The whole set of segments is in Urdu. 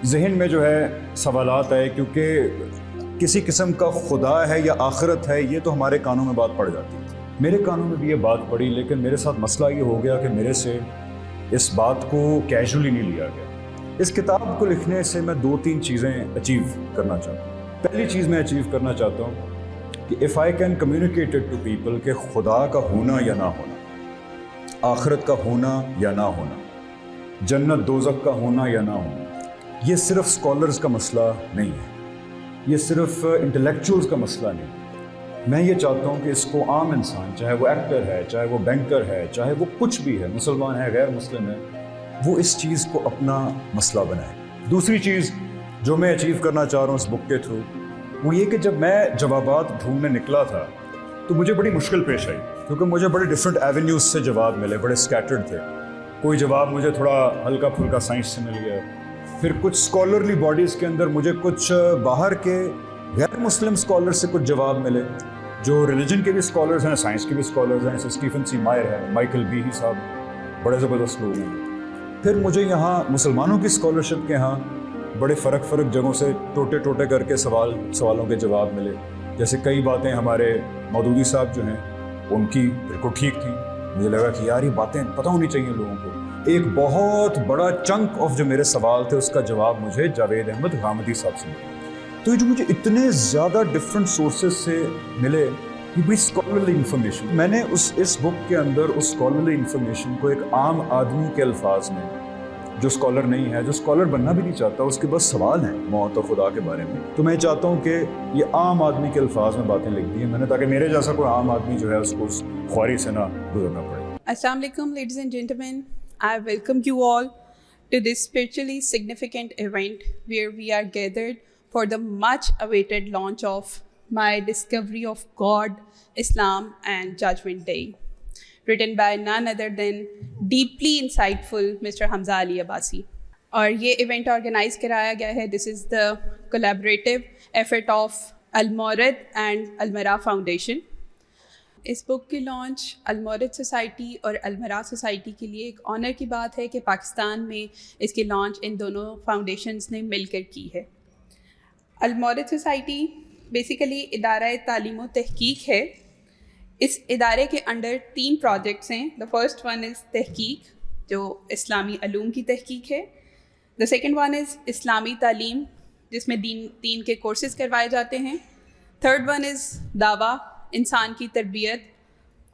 ذہن میں جو ہے سوالات آئے، کیونکہ کسی قسم کا خدا ہے یا آخرت ہے، یہ تو ہمارے کانوں میں بات پڑ جاتی ہے. میرے کانوں میں بھی یہ بات پڑی، لیکن میرے ساتھ مسئلہ یہ ہو گیا کہ میرے سے اس بات کو کیجولی نہیں لیا گیا. اس کتاب کو لکھنے سے میں 2-3 چیزیں اچیو کرنا چاہتا ہوں. پہلی چیز میں اچیو کرنا چاہتا ہوں کہ if I can communicate it to people کہ خدا کا ہونا یا نہ ہونا، آخرت کا ہونا یا نہ ہونا، جنت دوزخ کا ہونا یا نہ ہونا، یہ صرف اسکالرز کا مسئلہ نہیں ہے، یہ صرف انٹلیکچوئلز کا مسئلہ نہیں ہے. میں یہ چاہتا ہوں کہ اس کو عام انسان، چاہے وہ ایکٹر ہے، چاہے وہ بینکر ہے، چاہے وہ کچھ بھی ہے، مسلمان ہے، غیر مسلم ہے، وہ اس چیز کو اپنا مسئلہ بنائے. دوسری چیز جو میں اچیو کرنا چاہ رہا ہوں اس بک کے تھرو، وہ یہ کہ جب میں جوابات ڈھونڈنے نکلا تھا تو مجھے بڑی مشکل پیش آئی، کیونکہ مجھے بڑے ڈفرینٹ ایونیوز سے جواب ملے، بڑے اسکیٹرڈ تھے. کوئی جواب مجھے تھوڑا ہلکا پھلکا سائنس سے مل گیا، پھر کچھ اسکالرلی باڈیز کے اندر مجھے کچھ باہر کے غیر مسلم اسکالر سے کچھ جواب ملے، جو ریلیجن کے بھی اسکالرز ہیں، سائنس کے بھی اسکالرز ہیں، جیسے اسٹیفن سی مائر ہے، مائیکل بیہی صاحب، بڑے زبردست لوگ ہیں. پھر مجھے یہاں مسلمانوں کی اسکالرشپ کے ہاں بڑے فرق جگہوں سے ٹوٹے کر کے سوالوں کے جواب ملے. جیسے کئی باتیں ہمارے مودودی صاحب جو ہیں ان کی بالکل ٹھیک تھیں، مجھے لگا کہ یار یہ باتیں پتہ ہونی چاہیے لوگوں کو. ایک بہت بڑا چنک آف جو میرے سوال تھے اس کا جواب مجھے جاوید احمد غامدی صاحب سے ملا. تو یہ جو مجھے اتنے زیادہ ڈفرینٹ سورسز سے ملے، یہ بڑی اسکالرلی انفارمیشن، میں نے اس بک کے اندر اس اسکالرلی انفارمیشن کو ایک عام آدمی کے الفاظ میں، جو اسکالر نہیں ہے، جو اسکالر بننا بھی نہیں چاہتا، اس کے بس سوال ہیں موت اور خدا کے بارے میں، تو میں چاہتا ہوں کہ یہ عام آدمی کے الفاظ میں باتیں لکھ دی ہیں میں نے، تاکہ میرے جیسا کوئی عام آدمی جو ہے اس کو اس خواری سے نہ گزرنا پڑے. السلام علیکم ladies and gentlemen. I welcome you all to this spiritually significant event where we are gathered for the much awaited launch of my discovery of God, Islam and Judgment Day, written by none other than deeply insightful Mr. Hamza Ali Abbasi. اور یہ ایونٹ آرگنائز کرایا گیا ہے. This is the collaborative effort of Al-Mawrid and Al-Mira foundation. اس بک کی لانچ المورد سوسائٹی اور المرا سوسائٹی کے لیے ایک آنر کی بات ہے کہ پاکستان میں اس کی لانچ ان دونوں فاؤنڈیشنز نے مل کر کی ہے. المورد سوسائٹی بیسیکلی ادارہ تعلیم و تحقیق ہے. اس ادارے کے انڈر 3 پروجیکٹس ہیں. دا فرسٹ ون از تحقیق، جو اسلامی علوم کی تحقیق ہے. دا سیکنڈ ون از اسلامی تعلیم، جس میں دین کے کورسز کروائے جاتے ہیں. تھرڈ ون از دعویٰ، انسان کی تربیت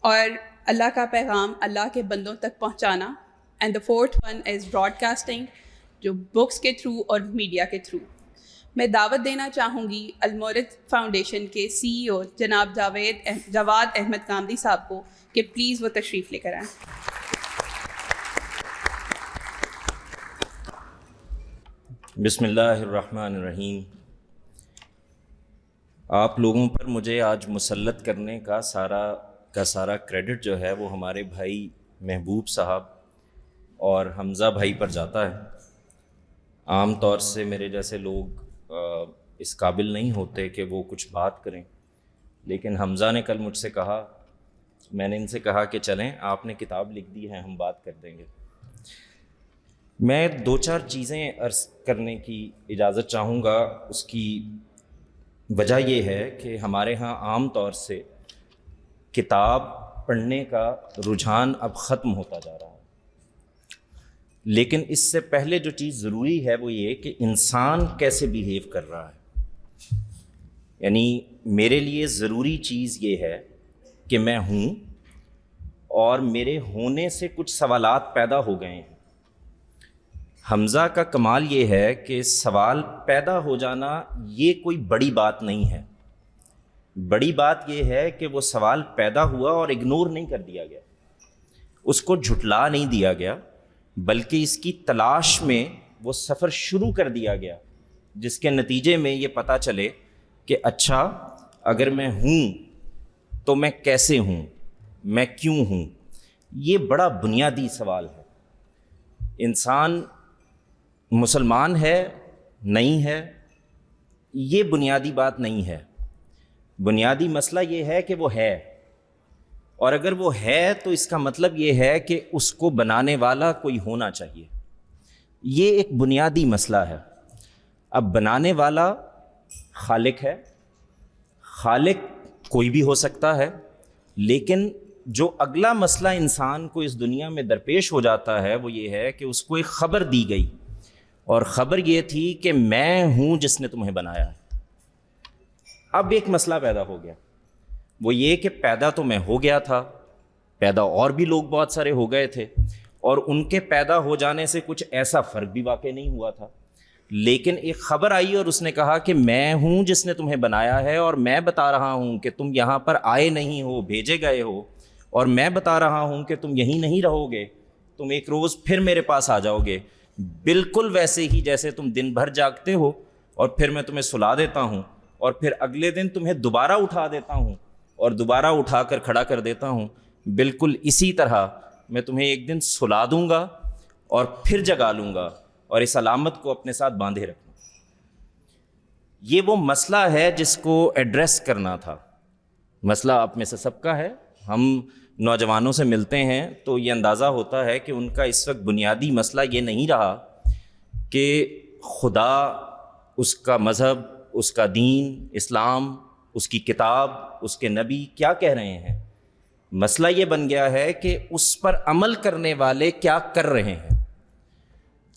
اور اللہ کا پیغام اللہ کے بندوں تک پہنچانا. And the fourth one is broadcasting, جو بکس کے تھرو اور میڈیا کے تھرو. میں دعوت دینا چاہوں گی المورد فاؤنڈیشن کے CEO جناب جواد احمد غامدی صاحب کو کہ پلیز وہ تشریف لے کر آئیں. بسم اللہ الرحمن الرحیم. آپ لوگوں پر مجھے آج مسلط کرنے کا سارا کریڈٹ جو ہے وہ ہمارے بھائی محبوب صاحب اور حمزہ بھائی پر جاتا ہے. عام طور سے میرے جیسے لوگ اس قابل نہیں ہوتے کہ وہ کچھ بات کریں، لیکن حمزہ نے کل مجھ سے کہا، میں نے ان سے کہا کہ چلیں آپ نے کتاب لکھ دی ہے، ہم بات کر دیں گے. میں 2-4 چیزیں عرض کرنے کی اجازت چاہوں گا. اس کی وجہ یہ ہے کہ ہمارے ہاں عام طور سے کتاب پڑھنے کا رجحان اب ختم ہوتا جا رہا ہے، لیکن اس سے پہلے جو چیز ضروری ہے وہ یہ کہ انسان کیسے بیہیو کر رہا ہے. یعنی میرے لیے ضروری چیز یہ ہے کہ میں ہوں اور میرے ہونے سے کچھ سوالات پیدا ہو گئے ہیں. حمزہ کا کمال یہ ہے کہ سوال پیدا ہو جانا یہ کوئی بڑی بات نہیں ہے. بڑی بات یہ ہے کہ وہ سوال پیدا ہوا اور اگنور نہیں کر دیا گیا، اس کو جھٹلا نہیں دیا گیا، بلکہ اس کی تلاش میں وہ سفر شروع کر دیا گیا، جس کے نتیجے میں یہ پتہ چلے کہ اچھا اگر میں ہوں تو میں کیسے ہوں، میں کیوں ہوں. یہ بڑا بنیادی سوال ہے. انسان مسلمان ہے نہیں ہے، یہ بنیادی بات نہیں ہے. بنیادی مسئلہ یہ ہے کہ وہ ہے، اور اگر وہ ہے تو اس کا مطلب یہ ہے کہ اس کو بنانے والا کوئی ہونا چاہیے. یہ ایک بنیادی مسئلہ ہے. اب بنانے والا خالق ہے، خالق کوئی بھی ہو سکتا ہے، لیکن جو اگلا مسئلہ انسان کو اس دنیا میں درپیش ہو جاتا ہے وہ یہ ہے کہ اس کو ایک خبر دی گئی، اور خبر یہ تھی کہ میں ہوں جس نے تمہیں بنایا ہے۔ اب ایک مسئلہ پیدا ہو گیا، وہ یہ کہ پیدا تو میں ہو گیا تھا، پیدا اور بھی لوگ بہت سارے ہو گئے تھے، اور ان کے پیدا ہو جانے سے کچھ ایسا فرق بھی واقع نہیں ہوا تھا، لیکن ایک خبر آئی اور اس نے کہا کہ میں ہوں جس نے تمہیں بنایا ہے، اور میں بتا رہا ہوں کہ تم یہاں پر آئے نہیں ہو، بھیجے گئے ہو، اور میں بتا رہا ہوں کہ تم یہیں نہیں رہو گے، تم ایک روز پھر میرے پاس آ جاؤ گے، بالکل ویسے ہی جیسے تم دن بھر جاگتے ہو اور پھر میں تمہیں سلا دیتا ہوں، اور پھر اگلے دن تمہیں دوبارہ اٹھا دیتا ہوں اور دوبارہ اٹھا کر کھڑا کر دیتا ہوں، بالکل اسی طرح میں تمہیں ایک دن سلا دوں گا اور پھر جگا لوں گا، اور اس علامت کو اپنے ساتھ باندھے رکھنا۔ یہ وہ مسئلہ ہے جس کو ایڈریس کرنا تھا۔ مسئلہ آپ میں سے سب کا ہے، ہم نوجوانوں سے ملتے ہیں تو یہ اندازہ ہوتا ہے کہ ان کا اس وقت بنیادی مسئلہ یہ نہیں رہا کہ خدا، اس کا مذہب، اس کا دین اسلام، اس کی کتاب، اس کے نبی کیا کہہ رہے ہیں۔ مسئلہ یہ بن گیا ہے کہ اس پر عمل کرنے والے کیا کر رہے ہیں۔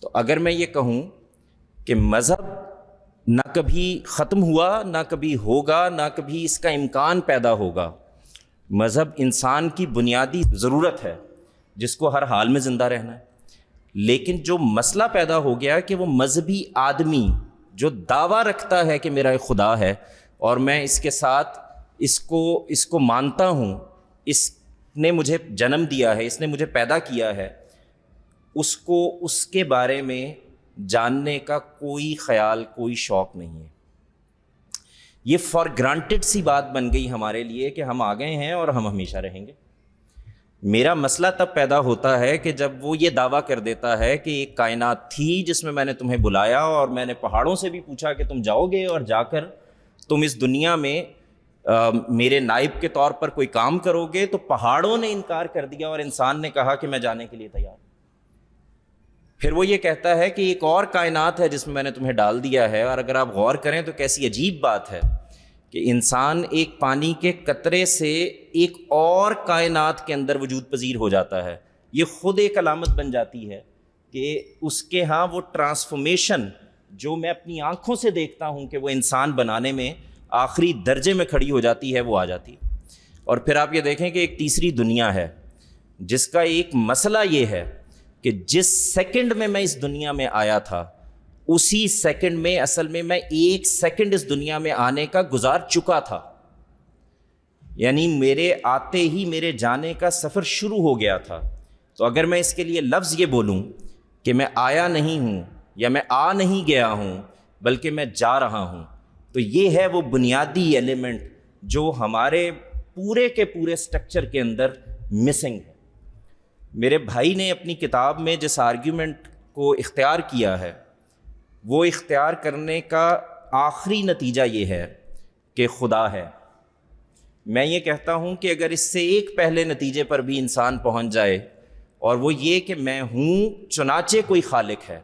تو اگر میں یہ کہوں کہ مذہب نہ کبھی ختم ہوا، نہ کبھی ہوگا، نہ کبھی اس کا امکان پیدا ہوگا، مذہب انسان کی بنیادی ضرورت ہے جس کو ہر حال میں زندہ رہنا ہے، لیکن جو مسئلہ پیدا ہو گیا کہ وہ مذہبی آدمی جو دعویٰ رکھتا ہے کہ میرا ایک خدا ہے اور میں اس کے ساتھ اس کو مانتا ہوں، اس نے مجھے جنم دیا ہے، اس نے مجھے پیدا کیا ہے، اس کو اس کے بارے میں جاننے کا کوئی خیال، کوئی شوق نہیں ہے۔ یہ فار گرانٹڈ سی بات بن گئی ہمارے لیے کہ ہم آ گئے ہیں اور ہم ہمیشہ رہیں گے۔ میرا مسئلہ تب پیدا ہوتا ہے کہ جب وہ یہ دعویٰ کر دیتا ہے کہ ایک کائنات تھی جس میں نے تمہیں بلایا، اور میں نے پہاڑوں سے بھی پوچھا کہ تم جاؤ گے اور جا کر تم اس دنیا میں میرے نائب کے طور پر کوئی کام کرو گے، تو پہاڑوں نے انکار کر دیا اور انسان نے کہا کہ میں جانے کے لیے تیار ہوں۔ پھر وہ یہ کہتا ہے کہ ایک اور کائنات ہے جس میں نے تمہیں ڈال دیا ہے، اور اگر آپ غور کریں تو کیسی عجیب بات ہے کہ انسان ایک پانی کے قطرے سے ایک اور کائنات کے اندر وجود پذیر ہو جاتا ہے۔ یہ خود ایک علامت بن جاتی ہے کہ اس کے ہاں وہ ٹرانسفارمیشن جو میں اپنی آنکھوں سے دیکھتا ہوں کہ وہ انسان بنانے میں آخری درجے میں کھڑی ہو جاتی ہے، وہ آ جاتی ہے۔ اور پھر آپ یہ دیکھیں کہ ایک تیسری دنیا ہے جس کا ایک مسئلہ یہ ہے کہ جس سیکنڈ میں اس دنیا میں آیا تھا، اسی سیکنڈ میں اصل میں ایک سیکنڈ اس دنیا میں آنے کا گزار چکا تھا، یعنی میرے آتے ہی میرے جانے کا سفر شروع ہو گیا تھا۔ تو اگر میں اس کے لیے لفظ یہ بولوں کہ میں آیا نہیں ہوں یا میں آ نہیں گیا ہوں بلکہ میں جا رہا ہوں، تو یہ ہے وہ بنیادی ایلیمنٹ جو ہمارے پورے کے پورے سٹرکچر کے اندر مسنگ ہے۔ میرے بھائی نے اپنی کتاب میں جس آرگیومنٹ کو اختیار کیا ہے، وہ اختیار کرنے کا آخری نتیجہ یہ ہے کہ خدا ہے۔ میں یہ کہتا ہوں کہ اگر اس سے ایک پہلے نتیجے پر بھی انسان پہنچ جائے، اور وہ یہ کہ میں ہوں چنانچہ کوئی خالق ہے،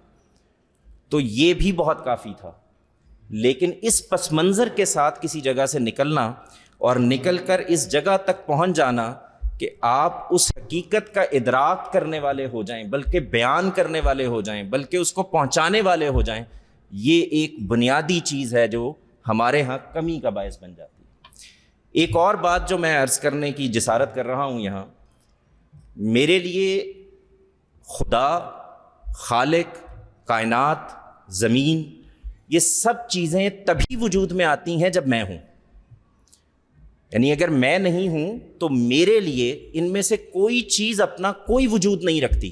تو یہ بھی بہت کافی تھا۔ لیکن اس پس منظر کے ساتھ کسی جگہ سے نکلنا اور نکل کر اس جگہ تک پہنچ جانا کہ آپ اس حقیقت کا ادراک کرنے والے ہو جائیں، بلکہ بیان کرنے والے ہو جائیں، بلکہ اس کو پہنچانے والے ہو جائیں، یہ ایک بنیادی چیز ہے جو ہمارے ہاں کمی کا باعث بن جاتی ہے۔ ایک اور بات جو میں عرض کرنے کی جسارت کر رہا ہوں یہاں، میرے لیے خدا، خالق، کائنات، زمین، یہ سب چیزیں تبھی وجود میں آتی ہیں جب میں ہوں۔ یعنی اگر میں نہیں ہوں تو میرے لیے ان میں سے کوئی چیز اپنا کوئی وجود نہیں رکھتی۔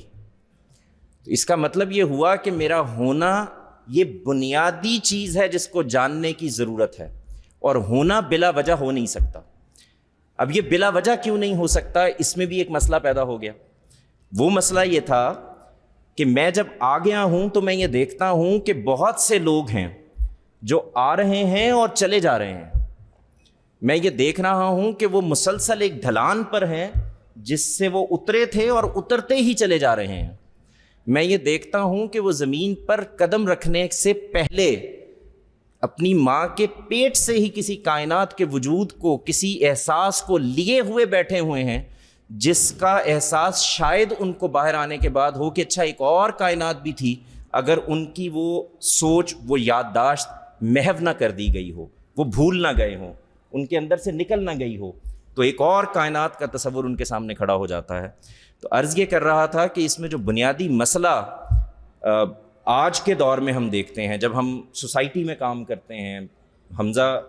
تو اس کا مطلب یہ ہوا کہ میرا ہونا یہ بنیادی چیز ہے جس کو جاننے کی ضرورت ہے، اور ہونا بلا وجہ ہو نہیں سکتا۔ اب یہ بلا وجہ کیوں نہیں ہو سکتا، اس میں بھی ایک مسئلہ پیدا ہو گیا۔ وہ مسئلہ یہ تھا کہ میں جب آ گیا ہوں تو میں یہ دیکھتا ہوں کہ بہت سے لوگ ہیں جو آ رہے ہیں اور چلے جا رہے ہیں۔ میں یہ دیکھ رہا ہوں کہ وہ مسلسل ایک ڈھلان پر ہیں جس سے وہ اترے تھے اور اترتے ہی چلے جا رہے ہیں۔ میں یہ دیکھتا ہوں کہ وہ زمین پر قدم رکھنے سے پہلے اپنی ماں کے پیٹ سے ہی کسی کائنات کے وجود کو، کسی احساس کو لیے ہوئے بیٹھے ہوئے ہیں جس کا احساس شاید ان کو باہر آنے کے بعد ہو کہ اچھا ایک اور کائنات بھی تھی، اگر ان کی وہ سوچ، وہ یادداشت محو نہ کر دی گئی ہو، وہ بھول نہ گئے ہوں، ان کے اندر سے نکل نہ گئی ہو، تو ایک اور کائنات کا تصور ان کے سامنے کھڑا ہو جاتا ہے۔ تو عرض یہ کر رہا تھا کہ اس میں جو بنیادی مسئلہ آج کے دور میں ہم دیکھتے ہیں، جب ہم سوسائٹی میں کام کرتے ہیں، حمزہ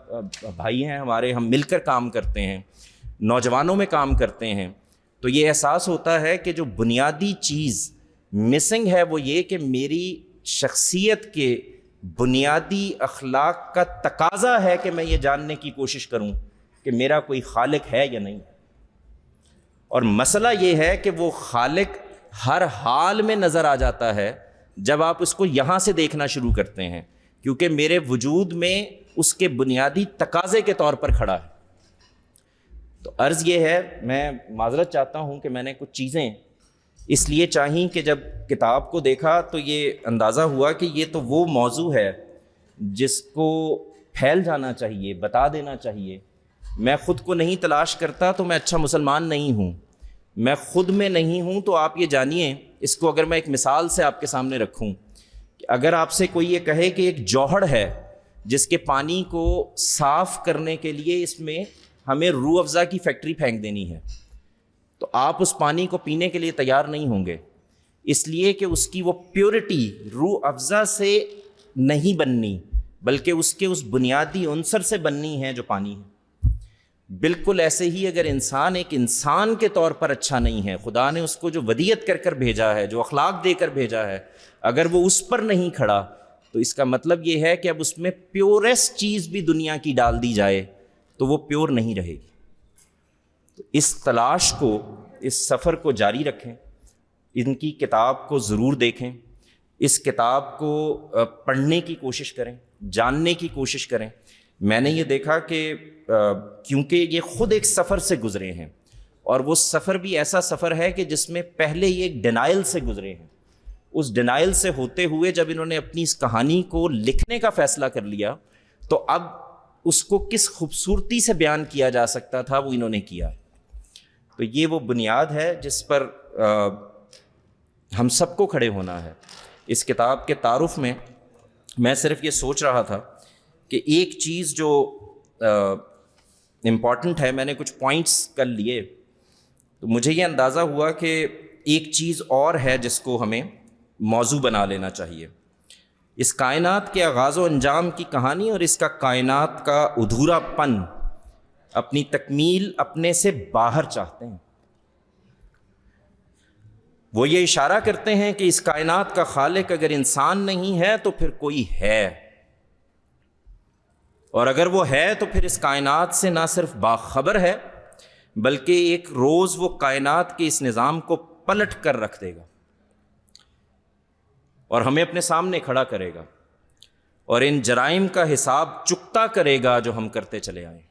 بھائی ہیں ہمارے، ہم مل کر کام کرتے ہیں، نوجوانوں میں کام کرتے ہیں، تو یہ احساس ہوتا ہے کہ جو بنیادی چیز مسنگ ہے وہ یہ کہ میری شخصیت کے بنیادی اخلاق کا تقاضا ہے کہ میں یہ جاننے کی کوشش کروں کہ میرا کوئی خالق ہے یا نہیں، اور مسئلہ یہ ہے کہ وہ خالق ہر حال میں نظر آ جاتا ہے جب آپ اس کو یہاں سے دیکھنا شروع کرتے ہیں، کیونکہ میرے وجود میں اس کے بنیادی تقاضے کے طور پر کھڑا ہے۔ تو عرض یہ ہے، میں معذرت چاہتا ہوں کہ میں نے کچھ چیزیں اس لیے چاہیں کہ جب کتاب کو دیکھا تو یہ اندازہ ہوا کہ یہ تو وہ موضوع ہے جس کو پھیل جانا چاہیے، بتا دینا چاہیے۔ میں خود کو نہیں تلاش کرتا تو میں اچھا مسلمان نہیں ہوں، میں خود میں نہیں ہوں تو آپ یہ جانیے، اس کو اگر میں ایک مثال سے آپ کے سامنے رکھوں کہ اگر آپ سے کوئی یہ کہے کہ ایک جوہر ہے جس کے پانی کو صاف کرنے کے لیے اس میں ہمیں روح افزا کی فیکٹری پھینک دینی ہے، تو آپ اس پانی کو پینے کے لیے تیار نہیں ہوں گے، اس لیے کہ اس کی وہ پیورٹی روح افزا سے نہیں بننی بلکہ اس کے اس بنیادی عنصر سے بننی ہے جو پانی ہے۔ بالکل ایسے ہی اگر انسان ایک انسان کے طور پر اچھا نہیں ہے، خدا نے اس کو جو ودیعت کر کر بھیجا ہے، جو اخلاق دے کر بھیجا ہے، اگر وہ اس پر نہیں کھڑا تو اس کا مطلب یہ ہے کہ اب اس میں پیورسٹ چیز بھی دنیا کی ڈال دی جائے تو وہ پیور نہیں رہے گی۔ تو اس تلاش کو، اس سفر کو جاری رکھیں، ان کی کتاب کو ضرور دیکھیں، اس کتاب کو پڑھنے کی کوشش کریں، جاننے کی کوشش کریں۔ میں نے یہ دیکھا کہ کیونکہ یہ خود ایک سفر سے گزرے ہیں، اور وہ سفر بھی ایسا سفر ہے کہ جس میں پہلے یہ ایک ڈینائل سے گزرے ہیں، اس ڈینائل سے ہوتے ہوئے جب انہوں نے اپنی اس کہانی کو لکھنے کا فیصلہ کر لیا تو اب اس کو کس خوبصورتی سے بیان کیا جا سکتا تھا وہ انہوں نے کیا۔ تو یہ وہ بنیاد ہے جس پر ہم سب کو کھڑے ہونا ہے۔ اس کتاب کے تعارف میں میں صرف یہ سوچ رہا تھا کہ ایک چیز جو امپورٹنٹ ہے، میں نے کچھ پوائنٹس کر لیے تو مجھے یہ اندازہ ہوا کہ ایک چیز اور ہے جس کو ہمیں موضوع بنا لینا چاہیے۔ اس کائنات کے آغاز و انجام کی کہانی اور اس کا کائنات کا ادھورا پن اپنی تکمیل اپنے سے باہر چاہتے ہیں۔ وہ یہ اشارہ کرتے ہیں کہ اس کائنات کا خالق اگر انسان نہیں ہے تو پھر کوئی ہے، اور اگر وہ ہے تو پھر اس کائنات سے نہ صرف باخبر ہے بلکہ ایک روز وہ کائنات کے اس نظام کو پلٹ کر رکھ دے گا اور ہمیں اپنے سامنے کھڑا کرے گا اور ان جرائم کا حساب چکتا کرے گا جو ہم کرتے چلے آئے۔